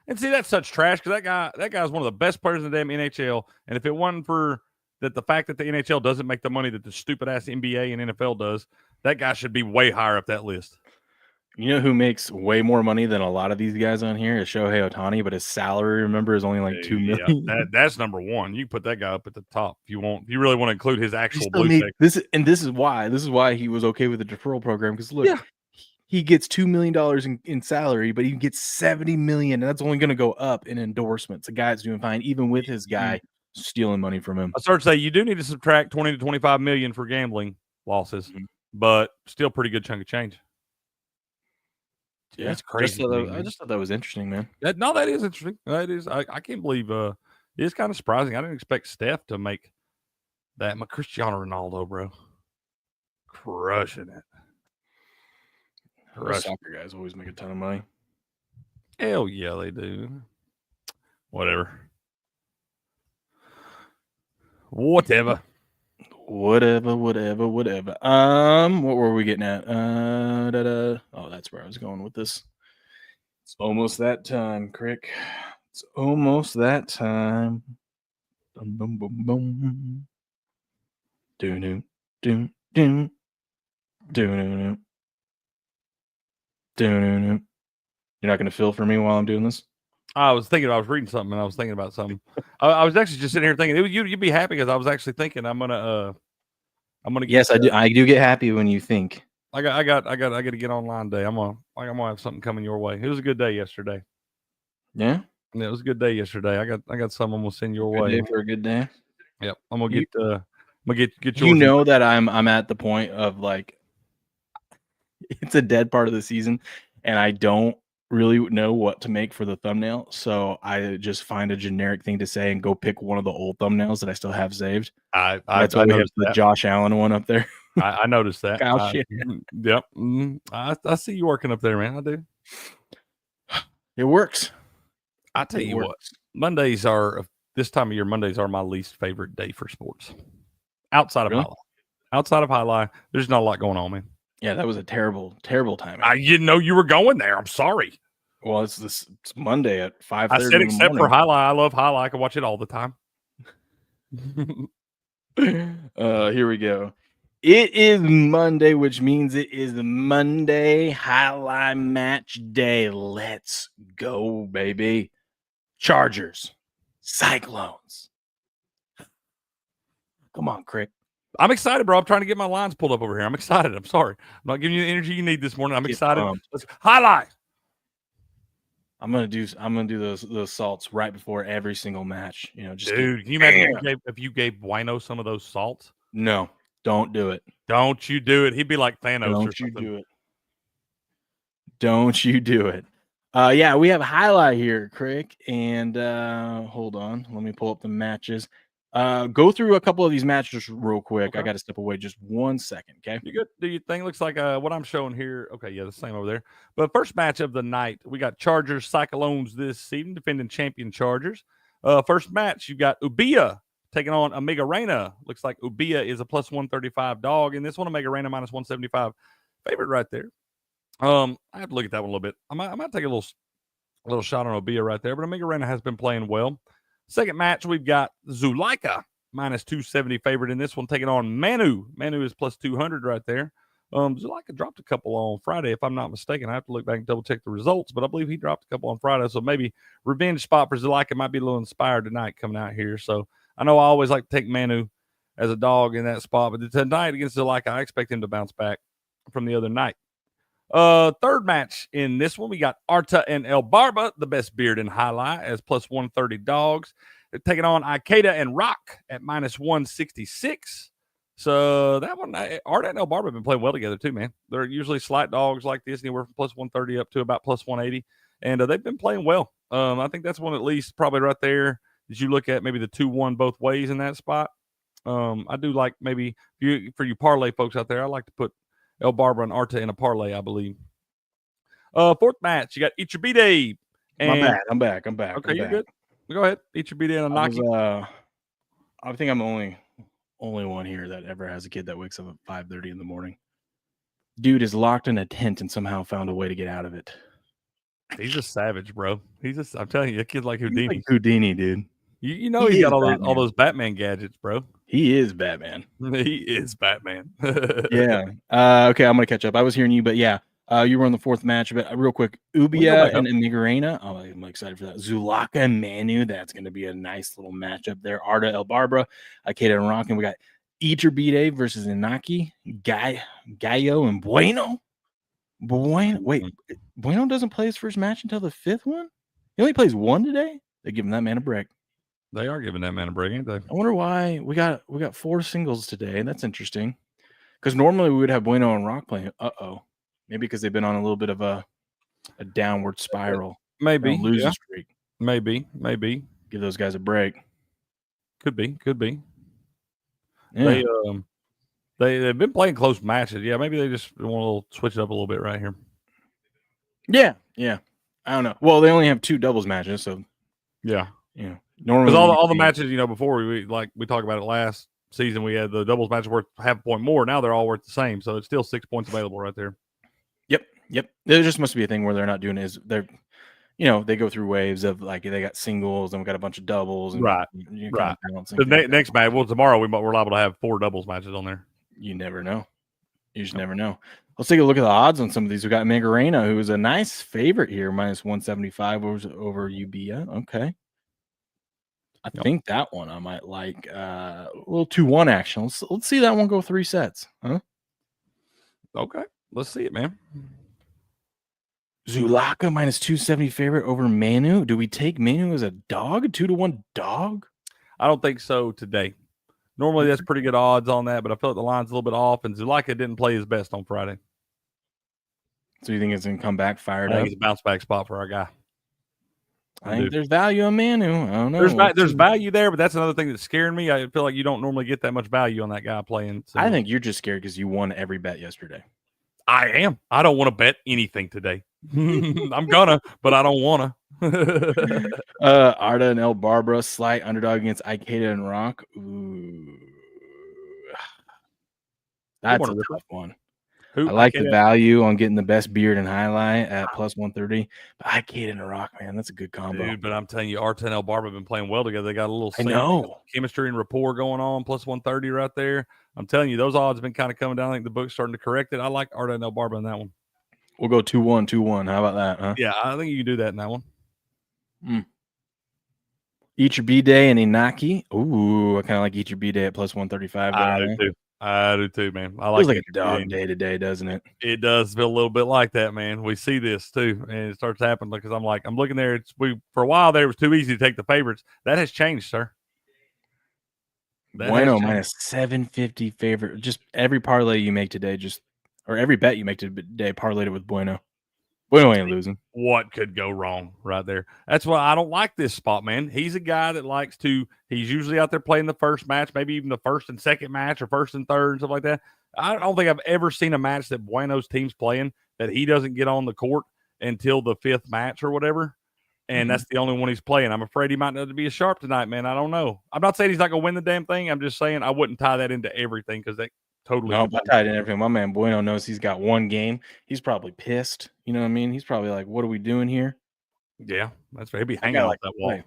And see, that's such trash because that guy's one of the best players in the damn NHL. And if it wasn't for the fact that the NHL doesn't make the money that the stupid ass NBA and NFL does, that guy should be way higher up that list. You know who makes way more money than a lot of these guys on here is Shohei Ohtani, but his salary, remember, is only like $2 million. Yeah, that's number one. You can put that guy up at the top if you want. If you really want to include his actual blue section. This is why he was okay with the deferral program. Because look, he gets $2 million in salary, but he gets $70 million, and that's only going to go up in endorsements. The guy's doing fine, even with his guy stealing money from him. I start to say you do need to subtract 20 to 25 million for gambling losses, but still pretty good chunk of change. Yeah, that's crazy. I just thought that was interesting, man. That is interesting. That is. I can't believe. It is kind of surprising. I didn't expect Steph to make that. My Cristiano Ronaldo, bro, crushing it. Soccer guys always make a ton of money. Hell yeah, they do. Whatever. What were we getting at? Oh, that's where I was going with this. It's almost that time, Crick. It's almost that time. Boom, boom, boom, boom. Do. You're not going to fill for me while I'm doing this? I was reading something and I was thinking about something. I was actually just sitting here thinking you'd be happy because I was actually thinking I'm gonna. Yes, I do. I do get happy when you think. I got to get online today. I'm gonna have something coming your way. It was a good day yesterday. Yeah, it was a good day yesterday. I got something I'm gonna send your way. Day for a good day. Yep, I'm gonna get yours. You know that I'm at the point of like it's a dead part of the season, and I don't really know what to make for the thumbnail, so I just find a generic thing to say and go pick one of the old thumbnails that I still have saved. That's why we have the Josh Allen one up there. I noticed that. Kyle shit. Yep. I see you working up there, man. I do. It works. I tell you what, Mondays are this time of year. Mondays are my least favorite day for sports. Outside of Jai-Alai, there's not a lot going on, man. Yeah, that was a terrible, terrible timing. I didn't know you were going there. I'm sorry. Well, it's Monday at 5:30. I said except for Jai-Alai. I love Jai-Alai. I can watch it all the time. Here we go. It is Monday, which means it is Monday highlight match day. Let's go, baby. Chargers, Cyclones. Come on, Crick. I'm excited, bro. I'm trying to get my lines pulled up over here. I'm excited. I'm sorry. I'm not giving you the energy you need this morning. I'm excited. Let's highlight. I'm gonna do those salts right before every single match. You know, just dude. Can you imagine if you gave Bueno some of those salts? No, don't do it. Don't you do it. He'd be like Thanos or something. Don't you do it. Don't you do it. Yeah, we have a highlight here, Crick. And hold on. Let me pull up the matches. Go through a couple of these matches real quick. Okay. I got to step away just 1 second. Okay. You good? Do you think looks like what I'm showing here? Okay, yeah, the same over there. But first match of the night, we got Chargers Cyclones this evening, defending champion Chargers. First match, you got Ubia taking on Omega Reina. Looks like Ubia is a plus 135 dog, and this one Omega Reina minus 175 favorite right there. I have to look at that one a little bit. I might take a little shot on Ubia right there, but Omega Reina has been playing well. Second match, we've got Zuleika minus 270 favorite in this one, taking on Manu. Manu is plus 200 right there. Zuleika dropped a couple on Friday, if I'm not mistaken. I have to look back and double check the results, but I believe he dropped a couple on Friday. So maybe revenge spot for Zuleika might be a little inspired tonight coming out here. So I know I always like to take Manu as a dog in that spot, but tonight against Zuleika, I expect him to bounce back from the other night. Third match in this one, we got Arta and El Barba, the best beard in highlight, as plus 130 dogs. They're taking on Ikeda and Rock at minus 166. So that one, Arta and El Barba have been playing well together too, man. They're usually slight dogs like this, anywhere from plus 130 up to about plus 180. And they've been playing well. I think that's one at least probably right there as you look at maybe the 2-1 both ways in that spot. I do like maybe for you parlay folks out there, I like to put El Barba and Arta in a parlay, I believe. Fourth match, you got Ichibide. I'm back. Okay, you're good. Go ahead. Ichibide and Anaki. I think I'm the only one here that ever has a kid that wakes up at 5:30 in the morning. Dude is locked in a tent and somehow found a way to get out of it. He's a savage, bro. I'm telling you, a kid like Houdini. Like Houdini, dude. You know he's got all those Batman gadgets, bro. He is Batman. He is Batman. Yeah. Okay, I'm gonna catch up. I was hearing you, but yeah, you were on the fourth match. But real quick, Ubia and Omega Reina. Oh, I'm excited for that. Zuleika and Manu. That's gonna be a nice little matchup there. Arta El Barba, Ikeda and Rock, and we got Ichibide versus Inaki, Gallo and Bueno. Wait, Bueno doesn't play his first match until the fifth one. He only plays one today. They're giving that man a break. They are giving that man a break, ain't they? I wonder why we got 4 singles today. That's interesting. Because normally we would have Bueno and Rock playing. Maybe because they've been on a little bit of a downward spiral. Maybe losing streak. Maybe. Give those guys a break. Could be. Yeah. They've been playing close matches. Yeah, maybe they just want to switch it up a little bit right here. Yeah. I don't know. Well, they only have 2 doubles matches, so yeah. Normally because all the matches, before we talked about it last season, we had the doubles match worth half a point more. Now they're all worth the same, so it's still 6 points available right there. Yep. There just must be a thing where they're not doing is they're, they go through waves of like they got singles and we got a bunch of doubles. And right. The next match, tomorrow we're liable to have 4 doubles matches on there. You never know. You just never know. Let's take a look at the odds on some of these. We got Omega Reina, who is a nice favorite here, minus 175 over Ubia. Okay. I think that one I might like a little 2-1 action. Let's see that one go 3 sets. Huh? Okay. Let's see it, man. Zuleika minus 270 favorite over Manu. Do we take Manu as a dog? 2-1 dog? I don't think so today. Normally that's pretty good odds on that, but I feel like the line's a little bit off, and Zuleika didn't play his best on Friday. So you think it's going to come back fired up? I think it's a bounce back spot for our guy. I think there's value in Manu. I don't know. There's value there, but that's another thing that's scaring me. I feel like you don't normally get that much value on that guy playing. So. I think you're just scared because you won every bet yesterday. I am. I don't want to bet anything today. I'm gonna, but I don't wanna. Arta and El Barba, slight underdog against Ikeda and Rock. Ooh, that's a tough one. Who? I like the value on getting the best beard and highlight at plus 130. But Ikeda and The Rock, man, that's a good combo. Dude, but I'm telling you, Arta and El Barba have been playing well together. They got a little I know. chemistry and rapport going on, plus 130 right there. I'm telling you, those odds have been kind of coming down. I think the book's starting to correct it. I like Arta and El Barba in that one. We'll go 2-1, 2-1. How about that, huh? Yeah, I think you can do that in that one. Eat your B-Day and Inaki. Ooh, I kind of like Eat your B-Day at plus 135. I do too, man. I Feels like a dog day today, doesn't it? It does feel a little bit like that, man. We see this too, and it starts happening because I'm looking there. For a while there, it was too easy to take the favorites. That has changed, sir. Bueno minus 750 favorite. Just every parlay you make today, or every bet you make today, parlayed it with Bueno. Bueno ain't losing. What could go wrong right there? That's why I don't like this spot, man. He's a guy that likes to. He's usually out there playing the first match, maybe even the first and second match, or first and third, and stuff like that. I don't think I've ever seen a match that Bueno's team's playing that he doesn't get on the court until the fifth match or whatever. And that's the only one he's playing. I'm afraid he might not be as sharp tonight, man. I don't know. I'm not saying he's not going to win the damn thing. I'm just saying I wouldn't tie that into everything because that totally. No, I tied in everything. My man Bueno knows he's got one game. He's probably pissed. You know what I mean? He's probably like, "What are we doing here?" Yeah, that's right. He'll be hanging off that wall.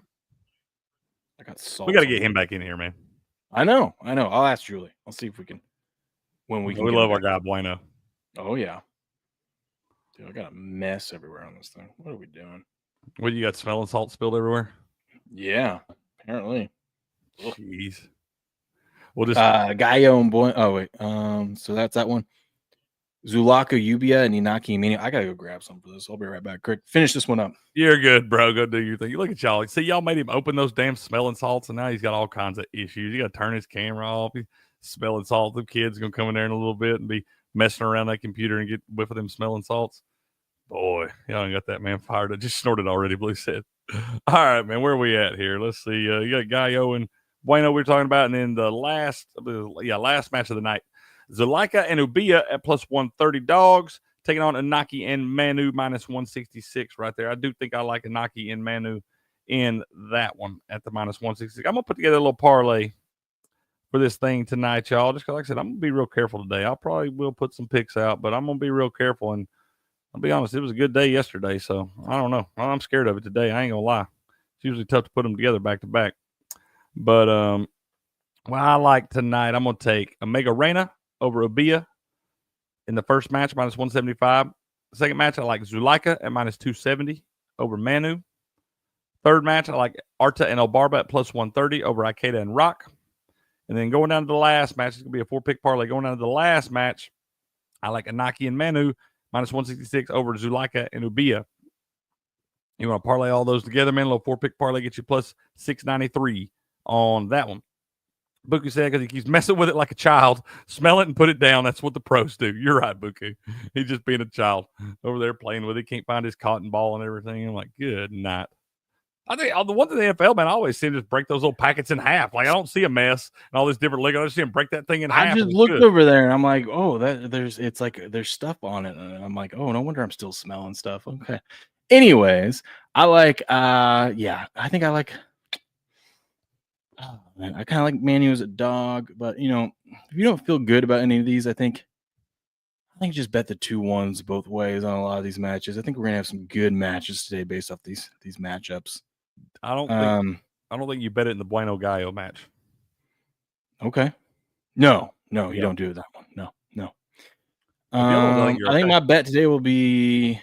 I got salt. We got to get him back in here, man. I know. I'll ask Julie. I'll see if we can. We love our guy Bueno. Oh yeah. Dude, I got a mess everywhere on this thing. What are we doing? What, you got smelling salt spilled everywhere? Yeah, apparently. Jeez. We'll just Gaio and Boy. Oh wait. So that's that one. Zulaka, Ubia, and Inaki Mania. I gotta go grab some for this. I'll be right back. Quick, finish this one up. You're good, bro. Go do your thing. You look at y'all. See, y'all made him open those damn smelling salts, and now he's got all kinds of issues. You got to turn his camera off. He's smelling salt. The kids gonna come in there in a little bit and be messing around that computer and get whiff of them smelling salts. Boy, y'all ain't got that man fired. I just snorted already. Blue said. All right, man. Where are we at here? Let's see. You got Gaio and Bueno we were talking about, and then the last match of the night. Zuleika and Ubia at plus 130 dogs, taking on Inaki and Manu minus 166 right there. I do think I like Inaki and Manu in that one at the minus 166. I'm going to put together a little parlay for this thing tonight, y'all. Just like I said, I'm going to be real careful today. I probably will put some picks out, but I'm going to be real careful. And I'll be honest, it was a good day yesterday, so I don't know. I'm scared of it today. I ain't going to lie. It's usually tough to put them together back to back. But what I like tonight, I'm going to take Omega Reina over Ubia in the first match, minus 175. The second match, I like Zuleika at minus 270 over Manu. Third match, I like Arta and El Barba at plus 130 over Ikeda and Rock. And then going down to the last match, it's going to be a 4-pick parlay. Going down to the last match, I like Inaki and Manu minus 166 over Zuleika and Ubia. You want to parlay all those together, man? A little 4-pick parlay gets you plus 693 on that one. Buku said because he keeps messing with it like a child. Smell it and put it down. That's what the pros do. You're right, Buku. He's just being a child over there playing with it. Can't find his cotton ball and everything. I'm like, good night. I think the one thing the NFL, man, I always see him just break those little packets in half. Like, I don't see a mess and all this different liquor. I just see him break that thing in half. I just looked over there and I'm like, oh, there's stuff on it. And I'm like, oh, no wonder I'm still smelling stuff. Okay. Anyways, I like, I think I like. Oh, man, I kind of like Manu as a dog, but if you don't feel good about any of these, I think just bet the 2-1s both ways on a lot of these matches. I think we're gonna have some good matches today based off these matchups. I don't think you bet it in the Bueno Gallo match. Okay. No, you don't do that one. No. I think my bet today will be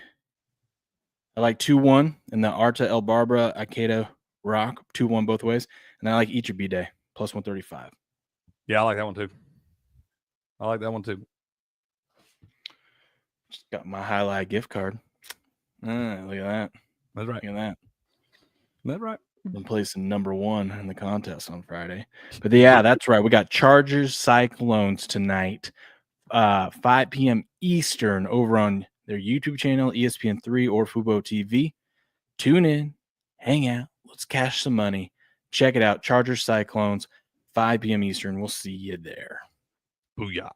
I like 2-1 in the Arta El Barbara Ikeda Rock 2-1 both ways. And I like Eat Your B-Day, plus 135. Yeah, I like that one too. Just got my highlight gift card. Look at that. That's right. Look at that. That's right. I'm placing number 1 in the contest on Friday. But yeah, that's right. We got Chargers Cyclones tonight, 5 p.m. Eastern over on their YouTube channel, ESPN 3 or FUBO TV. Tune in, hang out, let's cash some money. Check it out. Chargers Cyclones, 5 p.m. Eastern. We'll see you there. Booyah.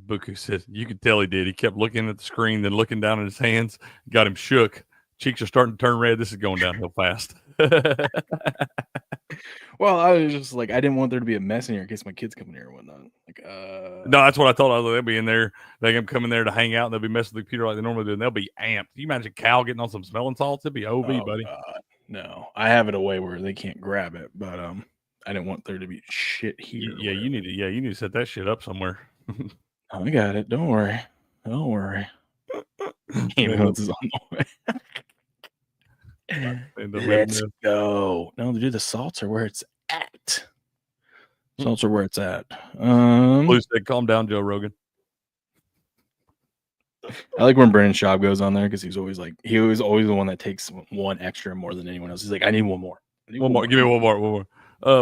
Buku said, you could tell he did. He kept looking at the screen, then looking down at his hands, got him shook. Cheeks are starting to turn red. This is going downhill fast. Well, I was just like, I didn't want there to be a mess in here in case my kids come in here and whatnot. Like, No, that's what I told. I was like, they'll be in there. They can come in there to hang out, and they'll be messing with the computer like they normally do, and they'll be amped. Can you imagine Cal getting on some smelling salts? It'd be OV, buddy. God, no, I have it away where they can't grab it, but I didn't want there to be shit here. You need to set that shit up somewhere. I got it. Don't worry. Don't worry. Ambulance is on the way. Let's go. No, dude, the salts are where it's at. Salts are where it's at. Please say, calm down, Joe Rogan. I like when Brendan Schaub goes on there because he was always the one that takes one extra more than anyone else. He's like, I need one more. One more. Give me one more.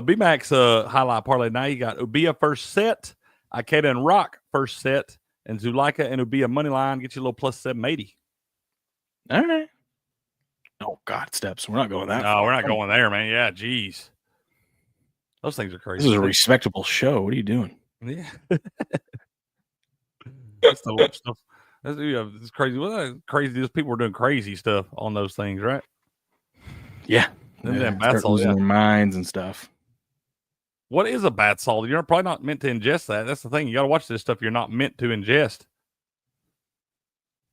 B-Max highlight parlay. Now you got Ubia first set, Ikeda and Rock first set, and Zuleika and Ubia money line. Get you a little plus 780. All right. Oh, God, steps. We're not going that far. No, we're not going there, man. Yeah, geez. Those things are crazy. This is a respectable show. What are you doing? Yeah. That's the stuff. It's crazy. Well, crazy. Those people were doing crazy stuff on those things, right? Yeah. Them Start bath salts, losing their minds and stuff. What is a bath salt? You're probably not meant to ingest that. That's the thing. You got to watch this stuff you're not meant to ingest.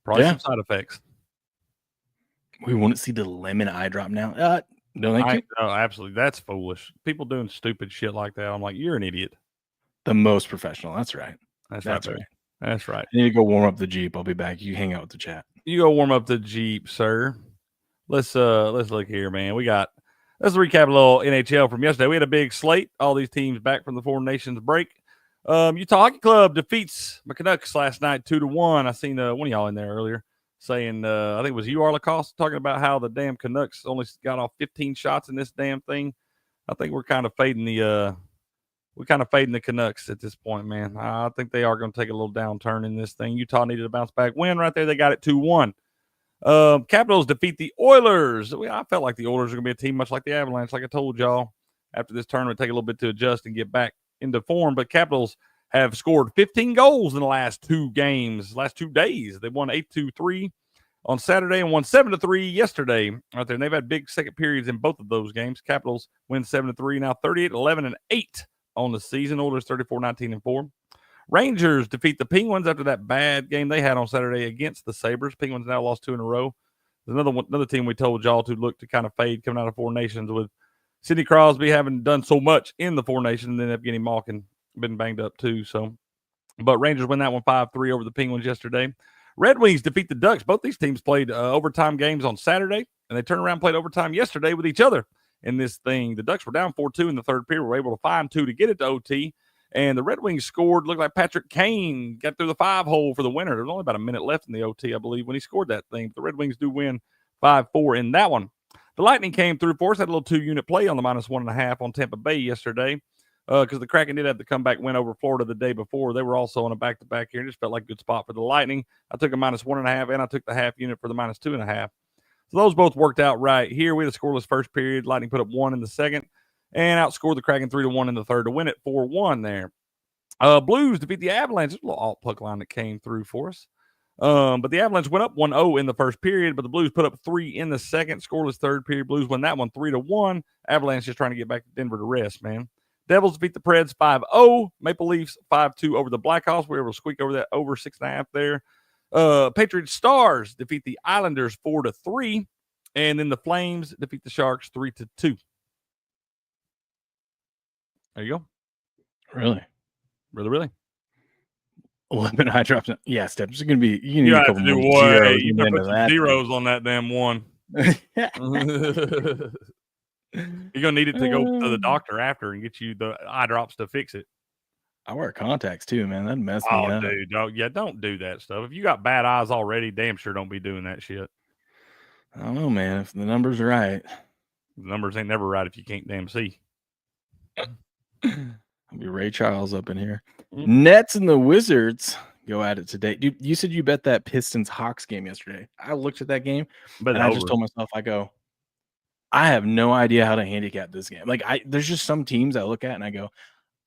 Probably some side effects. We wouldn't see the lemon eye drop now. No, thank you. No, absolutely. That's foolish. People doing stupid shit like that. I'm like, you're an idiot. The most professional. That's right. That's right. That's right. I need to go warm up the Jeep. I'll be back. You hang out with the chat. You go warm up the Jeep, sir. Let's look here, man. Let's recap a little NHL from yesterday. We had a big slate. All these teams back from the Four Nations break. Utah Hockey Club defeats the Canucks last night 2-1. I seen one of y'all in there earlier saying, I think it was you, Lacoste, talking about how the damn Canucks only got off 15 shots in this damn thing. I think we're kind of fading the Canucks at this point, man. I think they are going to take a little downturn in this thing. Utah needed a bounce back win right there. They got it 2-1. Capitals defeat the Oilers. I felt like the Oilers are going to be a team much like the Avalanche, like I told y'all. After this tournament, take a little bit to adjust and get back into form. But Capitals have scored 15 goals in the last 2 days. They won 8-3 on Saturday and won 7-3 yesterday right there. And they've had big second periods in both of those games. Capitals win 7-3, now 38-11-8 on the season. Oilers 34-19-4. Rangers defeat the Penguins after that bad game they had on Saturday against the Sabres. Penguins now lost 2 in a row. There's another team we told y'all to look to kind of fade coming out of Four Nations with Sidney Crosby having done so much in the Four Nations, and then Evgeny Malkin been banged up too. So, but Rangers win that one 5-3 over the Penguins yesterday. Red Wings defeat the Ducks. Both these teams played overtime games on Saturday, and they turned around and played overtime yesterday with each other in this thing. The Ducks were down 4-2 in the third period. Were able to find 2 to get it to OT. And the Red Wings scored. Looked like Patrick Kane got through the 5-hole for the winner. There was only about a minute left in the OT, I believe, when he scored that thing. But the Red Wings do win 5-4 in that one. The Lightning came through for us. Had a little 2-unit play on the -1.5 on Tampa Bay yesterday because the Kraken did have the comeback win over Florida the day before. They were also on a back-to-back here. It just felt like a good spot for the Lightning. I took a -1.5, and I took the half unit for the -2.5. So those both worked out right here. We had a scoreless first period. Lightning put up 1 in the second and outscored the Kraken 3-1 in the third to win it 4-1 there. Blues defeat the Avalanche. There's a little alt-puck line that came through for us. But the Avalanche went up 1-0 in the first period, but the Blues put up 3 in the second. Scoreless third period. Blues win that one 3-1. Avalanche just trying to get back to Denver to rest, man. Devils defeat the Preds 5-0. Maple Leafs 5-2 over the Blackhawks. We were able to squeak over that over 6.5 there. Patriots Stars defeat the Islanders 4-3. And then the Flames defeat the Sharks 3-2. There you go. Really? Really? Lemon eye drops. Yeah, steps are going to be. You You need a have couple to do more zeros. You better put some zeros on that damn one. You're going to need it to go to the doctor after and get you the eye drops to fix it. I wear contacts too, man. That'd mess me up. Dude. Don't do that stuff. If you got bad eyes already, damn sure don't be doing that shit. I don't know, man. If the numbers are right. The numbers ain't never right if you can't damn see. I'll be Ray Charles up in here. Nets and the Wizards go at it today. Dude, you said you bet that Pistons-Hawks game yesterday. I looked at that game, and I just told myself, I have no idea how to handicap this game. Like, there's just some teams I look at, and I go,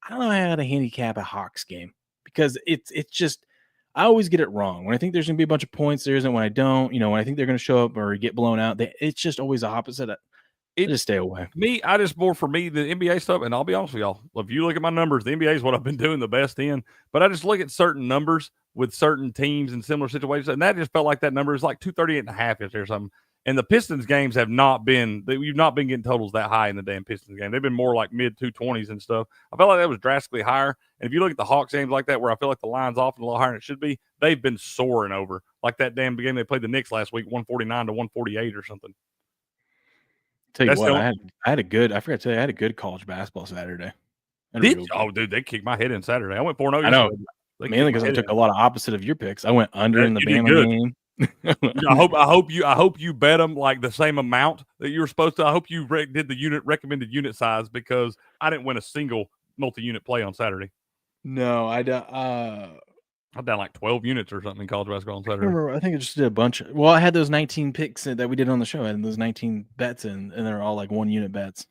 I don't know how to handicap a Hawks game because it's just I always get it wrong. When I think there's going to be a bunch of points, there isn't. When I don't, when I think they're going to show up or get blown out, it's just always the opposite. Just stay away. I just more for me, the NBA stuff, and I'll be honest with y'all. If you look at my numbers, the NBA is what I've been doing the best in. But I just look at certain numbers with certain teams in similar situations, and that just felt like that number is like 238.5 or something. And the Pistons games have not been, you've not been getting totals that high in the damn Pistons game. They've been more like mid 220s and stuff. I felt like that was drastically higher. And if you look at the Hawks games like that, where I feel like the line's off and a little higher than it should be, they've been soaring over. Like that damn game they played the Knicks last week, 149 to 148 or something. Tell you what, I had a good. I forgot to tell you, I had a good college basketball Saturday. Did you? Oh, dude, they kicked my head in Saturday. I went 4-0. I know, mainly because I took a lot of opposite of your picks. I went under in the Bama game. I hope you bet them like the same amount that you were supposed to. I hope you did the recommended unit size, because I didn't win a single multi-unit play on Saturday. No, I'm down like 12 units or something in college basketball on Saturday. I think I just did a bunch. Well, I had those 19 picks that we did on the show, and those 19 bets and they're all like 1 unit bets.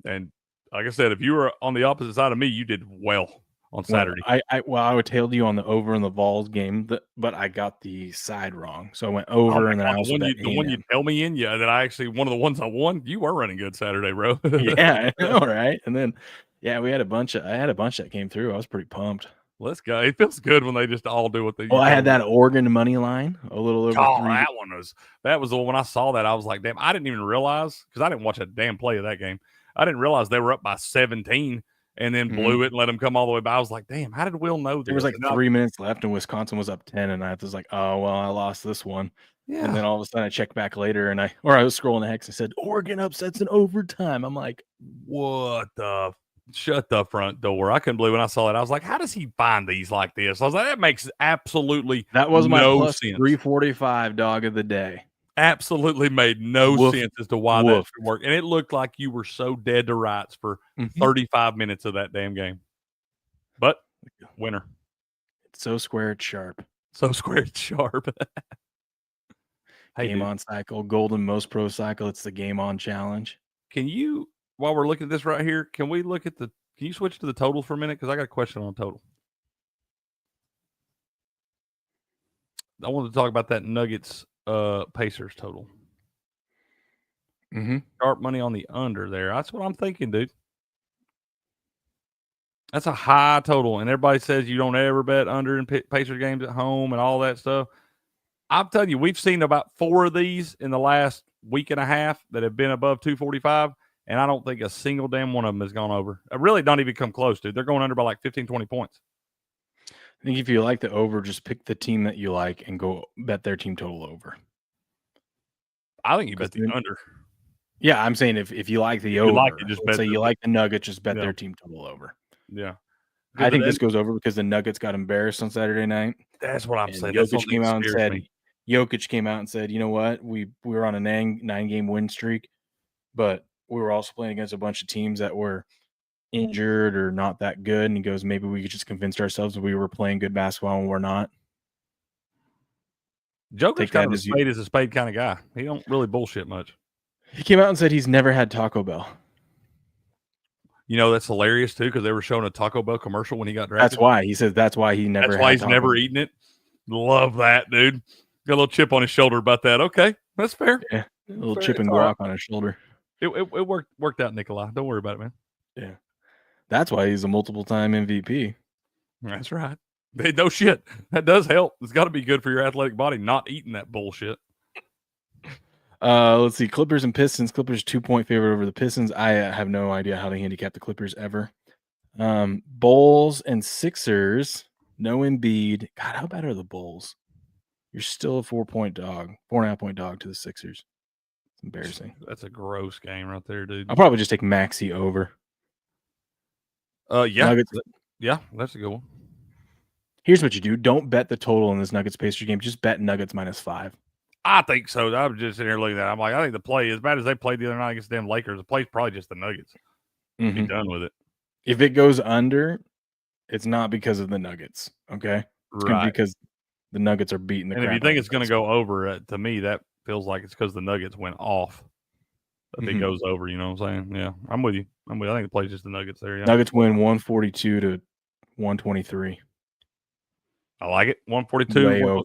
And like I said, if you were on the opposite side of me, you did well on Saturday. I would tailed you on the over in the Vols game, but I got the side wrong, so I went over, and then I also the one you tell me in, that I actually one of the ones I won. You were running good Saturday, bro. Yeah, I know, right? And then we had a bunch that came through. I was pretty pumped. Let's go. It feels good when they just all do what they. Well, I had that Oregon money line a little over. That was the one. When I saw that, I was like, damn! I didn't even realize, because I didn't watch a damn play of that game. I didn't realize they were up by 17 and then blew it and let them come all the way by. I was like, damn! How did Will know this? There was like 3 minutes left, and Wisconsin was up 10, and I was like, oh well, I lost this one. Yeah. And then all of a sudden, I checked back later, and I was scrolling the hex and said Oregon upsets in overtime. I'm like, what the. Shut the front door. I couldn't believe when I saw that. I was like, how does he find these like this? I was like, that makes absolutely that was my no plus sense. 345 dog of the day. Absolutely made no sense as to why that should work. And it looked like you were so dead to rights for 35 minutes of that damn game. But winner. It's so square, it's sharp. So square, it's sharp. Game on cycle, golden most pro cycle. It's the game on challenge. Can you, while we're looking at this right here, can you switch to the total for a minute? Because I got a question on total. I wanted to talk about that Nuggets Pacers total. Sharp money on the under there. That's what I'm thinking, dude. That's a high total, and everybody says you don't ever bet under in Pacers games at home and all that stuff. I'm telling you, we've seen about 4 of these in the last week and a half that have been above 245. And I don't think a single damn one of them has gone over. I really don't even come close, dude. They're going under by like 15, 20 points. I think if you like the over, just pick the team that you like and go bet their team total over. I think you bet the under. Yeah, I'm saying if you like the over, you like the Nuggets, just bet their team total over. Yeah. I think this goes over because the Nuggets got embarrassed on Saturday night. That's what I'm saying. Jokic came out and said, you know what? We were on a 9-game win streak, but we were also playing against a bunch of teams that were injured or not that good. And he goes, maybe we could just convince ourselves that we were playing good basketball and we're not. Joker's kind of a spade kind of guy. He don't really bullshit much. He came out and said he's never had Taco Bell. You know, that's hilarious too, because they were showing a Taco Bell commercial when he got drafted. That's why. He says that's why he never. That's why he's never eaten it. Love that, dude. Got a little chip on his shoulder about that. Okay, that's fair. Yeah, a little chip and guac on his shoulder. It worked out, Nikolai. Don't worry about it, man. Yeah, that's why he's a multiple-time MVP. That's right. No shit. That does help. It's got to be good for your athletic body not eating that bullshit. Let's see. Clippers and Pistons. Clippers 2-point favorite over the Pistons. I have no idea how they handicap the Clippers ever. Bulls and Sixers. No Embiid. God, how bad are the Bulls? You're still a 4-point dog, 4.5-point dog to the Sixers. It's embarrassing. That's a gross game right there, dude. I'll probably just take Maxey over. Yeah. Nuggets. Yeah, that's a good one. Here's what you do. Don't bet the total in this Nuggets-Pacers game. Just bet Nuggets -5. I think so. I was just sitting here looking at it. I'm like, I think the play, as bad as they played the other night against the damn Lakers, the play's probably just the Nuggets. Be done with it. If it goes under, it's not because of the Nuggets, okay? It's going to be because the Nuggets are beating the crap. And if you think it's going to go over, to me, that feels like it's because the Nuggets went off. If it goes over, you know what I'm saying? Yeah, I'm with you. I think the play's just the Nuggets there. Yeah. Nuggets win 142 to 123. I like it. 142.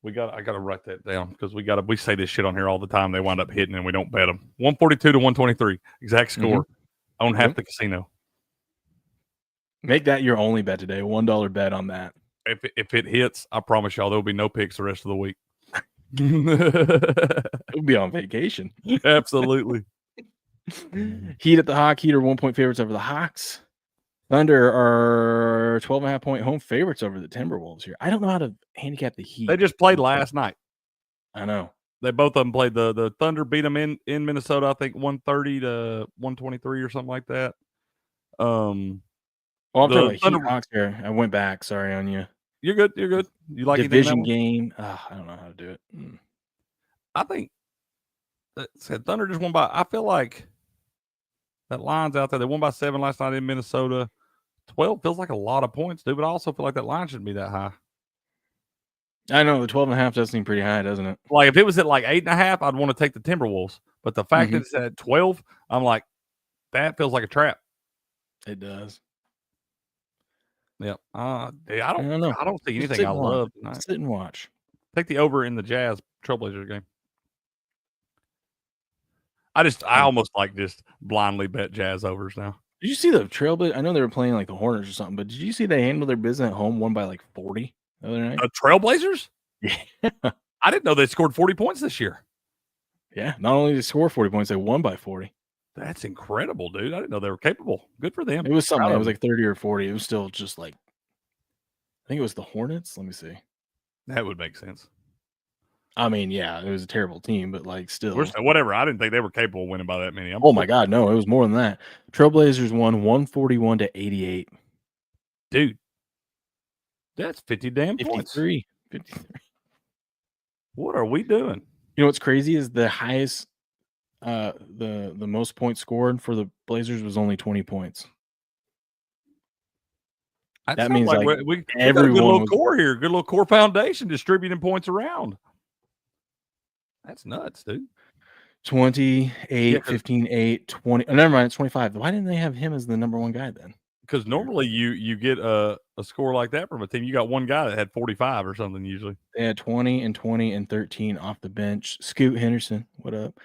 I gotta write that down because we say this shit on here all the time. They wind up hitting and we don't bet them. 142 to 123 exact score. Own half the casino. Make that your only bet today. $1 bet on that. If it hits, I promise y'all there will be no picks the rest of the week. We'll be on vacation. Absolutely. Heat at the Hawk. Heat are 1-point favorites over the Hawks. Thunder are 12.5-point home favorites over the Timberwolves here. I don't know how to handicap the Heat. They just played last night. I know. They both of them played. The Thunder beat them in Minnesota, I think 130 to 123 or something like that. Well, I'm talking about Heat Hawks here. I went back. Sorry on you. You're good. You're good. You like division game? I don't know how to do it. I think Thunder just won by. I feel like that line's out there. They won by 7 last night in Minnesota. 12 feels like a lot of points, dude. But I also feel like that line shouldn't be that high. I know the 12.5 does seem pretty high, doesn't it? Like if it was at like 8.5, I'd want to take the Timberwolves. But the fact that it's at 12, I'm like, that feels like a trap. It does. Yep. I don't know. I don't see anything I love tonight. Sit and watch. Take the over in the Jazz Trailblazers game. I almost like just blindly bet Jazz overs now. Did you see the Trailblazers? I know they were playing like the Hornets or something, but did you see they handled their business at home, won by like 40 the other night? Trailblazers? Yeah. I didn't know they scored 40 points this year. Yeah. Not only did they score 40 points, they won by 40. That's incredible, dude. I didn't know they were capable. Good for them. It was something. It was like 30 or 40. It was still just like, I think it was the Hornets. Let me see. That would make sense. I mean, yeah, it was a terrible team, but like still. Whatever. I didn't think they were capable of winning by that many. Oh my God, no, it was more than that. Trailblazers won 141 to 88. Dude, that's 50 damn 53. points. 53. What are we doing? You know what's crazy is the highest, the most points scored for the Blazers was only 20 points. That means like we got a good little core here, good little core foundation distributing points around. That's nuts, dude. 28, 15, 8, 20. Oh, never mind, it's 25. Why didn't they have him as the number one guy then? Because normally you get a score like that from a team. You got one guy that had 45 or something usually. They had 20 and 20 and 13 off the bench. Scoot Henderson, what up?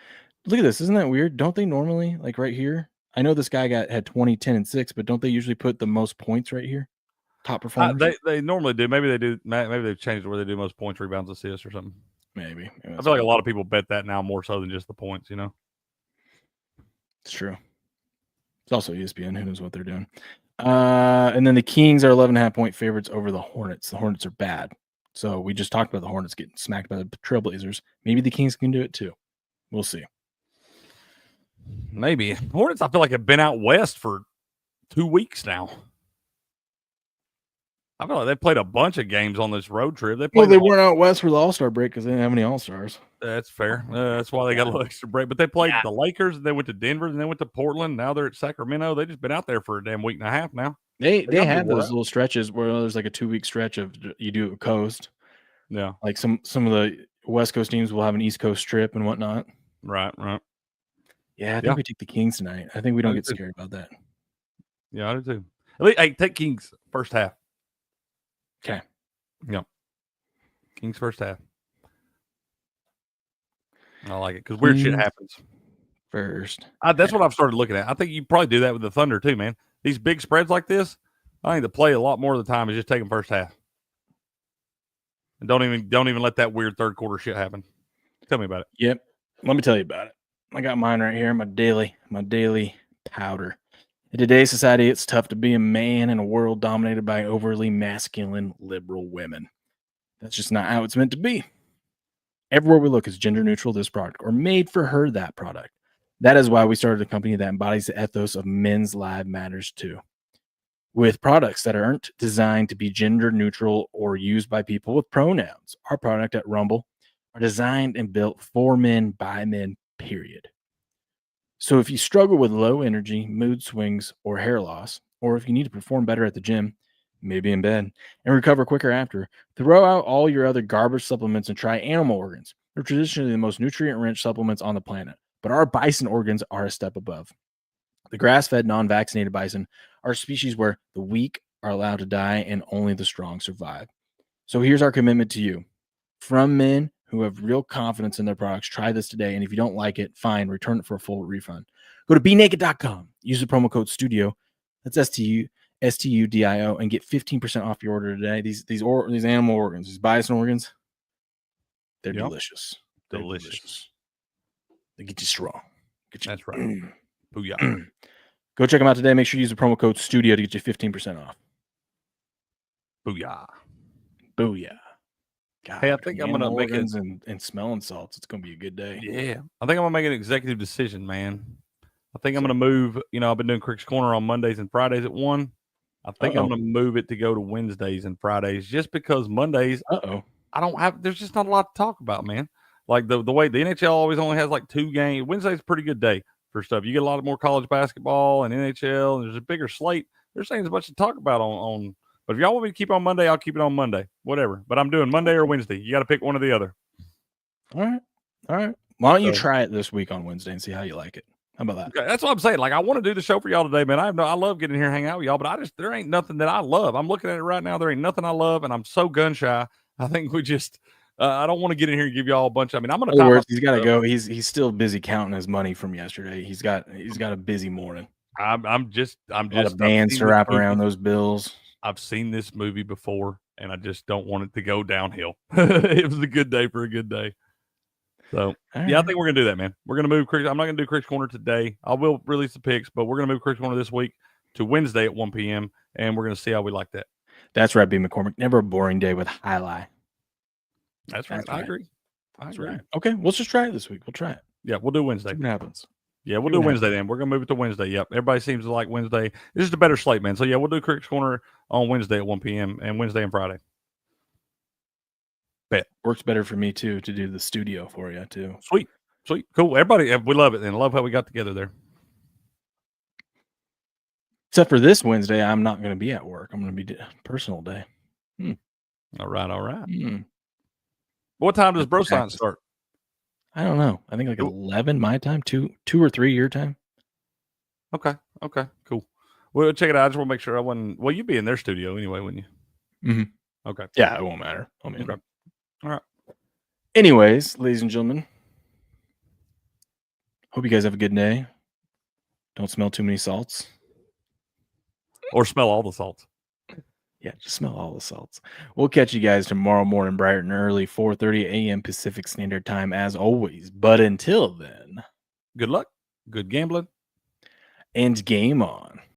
Look at this. Isn't that weird? Don't they normally, like right here? I know this guy had 20, 10, and 6, but don't they usually put the most points right here? Top performers? They normally do. Maybe they do. Maybe they've changed it where they do most points, rebounds, assists, or something. Maybe. I feel like a lot of people bet that now more so than just the points, you know? It's true. It's also ESPN. Who knows what they're doing? And then the Kings are 11.5-point favorites over the Hornets. The Hornets are bad. So we just talked about the Hornets getting smacked by the Trailblazers. Maybe the Kings can do it too. We'll see. Maybe. Hornets, I feel like, have been out west for 2 weeks now. I feel like they played a bunch of games on this road trip. They weren't out west for the All-Star break because they didn't have any All-Stars. That's fair. That's why they got a little extra break. But they played the Lakers, and they went to Denver, and they went to Portland. Now they're at Sacramento. They've just been out there for a damn week and a half now. They had those little stretches where there's like a 2-week stretch of you do a coast. Yeah. Like some of the West Coast teams will have an East Coast trip and whatnot. Right. Yeah, I think we take the Kings tonight. I think we don't get scared about that. Yeah, I do too. Hey, take Kings first half. Okay. Yep. Kings first half. I like it because weird shit happens. First. That's what I've started looking at. I think you probably do that with the Thunder too, man. These big spreads like this, I think the play a lot more of the time is just take them first half. And don't even let that weird third quarter shit happen. Tell me about it. Yep. Let me tell you about it. I got mine right here, my daily powder. In today's society, it's tough to be a man in a world dominated by overly masculine, liberal women. That's just not how it's meant to be. Everywhere we look is gender neutral, this product, or made for her, that product. That is why we started a company that embodies the ethos of men's life matters too. With products that aren't designed to be gender neutral or used by people with pronouns. Our product at Rumble are designed and built for men by men, period. So if you struggle with low energy, mood swings, or hair loss, or if you need to perform better at the gym, maybe in bed, and recover quicker after, throw out all your other garbage supplements and try animal organs. They're traditionally the most nutrient-rich supplements on the planet, but our bison organs are a step above. The grass-fed, non-vaccinated bison are a species where the weak are allowed to die and only the strong survive. So here's our commitment to you. from men who have real confidence in their products. Try this today. And if you don't like it, fine, return it for a full refund. Go to BeNaked.com. Use the promo code STUDIO. That's STUDIO and get 15% off your order today. These animal organs, these bison organs, they're delicious. They're delicious. They get you strong. That's right. Booyah. Go check them out today. Make sure you use the promo code STUDIO to get you 15% off. Booyah. Booyah. God, Hey, I think I'm going to make it. And smelling salts. It's going to be a good day. Yeah. I think I'm going to make an executive decision, man. I think I'm going to move. I've been doing Crick's Corner on Mondays and Fridays at 1. I think I'm going to move it to go to Wednesdays and Fridays just because Mondays, there's just not a lot to talk about, man. Like the way the NHL always only has like 2 games. Wednesday's a pretty good day for stuff. You get a lot more college basketball and NHL, and there's a bigger slate. There's things much to talk about on. But if y'all want me to keep it on Monday, I'll keep it on Monday. Whatever. But I'm doing Monday or Wednesday. You got to pick one or the other. All right. Why don't you try it this week on Wednesday and see how you like it? How about that? Okay, that's what I'm saying. Like, I want to do the show for y'all today, man. I love getting here and hanging out with y'all, but there ain't nothing that I love. I'm looking at it right now. There ain't nothing I love, and I'm so gun shy. I think we just I don't want to get in here and give y'all a bunch. I'm going to. He's got to go. He's still busy counting his money from yesterday. He's got a busy morning. I'm just a lot of bands to wrap around those bills. I've seen this movie before, and I just don't want it to go downhill. It was a good day for a good day. So, I think we're going to do that, man. We're going to move Crick's. I'm not going to do Crick's Corner today. I will release the picks, but we're going to move Crick's Corner this week to Wednesday at 1 p.m., and we're going to see how we like that. That's right, B. McCormick. Never a boring day with Jai-Alai. That's right. I agree. Right. Okay, let's just try it this week. We'll try it. Yeah, we'll do Wednesday. See what happens. Yeah, we'll do Wednesday then. We're going to move it to Wednesday. Yep. Everybody seems to like Wednesday. This is a better slate, man. So, yeah, we'll do Crick's Corner on Wednesday at 1 p.m. and Wednesday and Friday. Bet. Works better for me, too, to do the studio for you, too. Sweet. Cool. Everybody, we love it, and I love how we got together there. Except for this Wednesday, I'm not going to be at work. I'm going to be personal day. All right. What time does Bro Science start? I don't know. I think like 11 my time, 2 or 3 your time. Okay, cool. Well, check it out. I just want to make sure I wasn't. Well, you'd be in their studio anyway, wouldn't you? Mm-hmm. Okay. Yeah, it won't matter. Okay. All right. Anyways, ladies and gentlemen, hope you guys have a good day. Don't smell too many salts. Or smell all the salts. Yeah, just smell all the salts. We'll catch you guys tomorrow morning, bright and early, 4:30 a.m. Pacific Standard Time, as always. But until then, good luck, good gambling, and game on.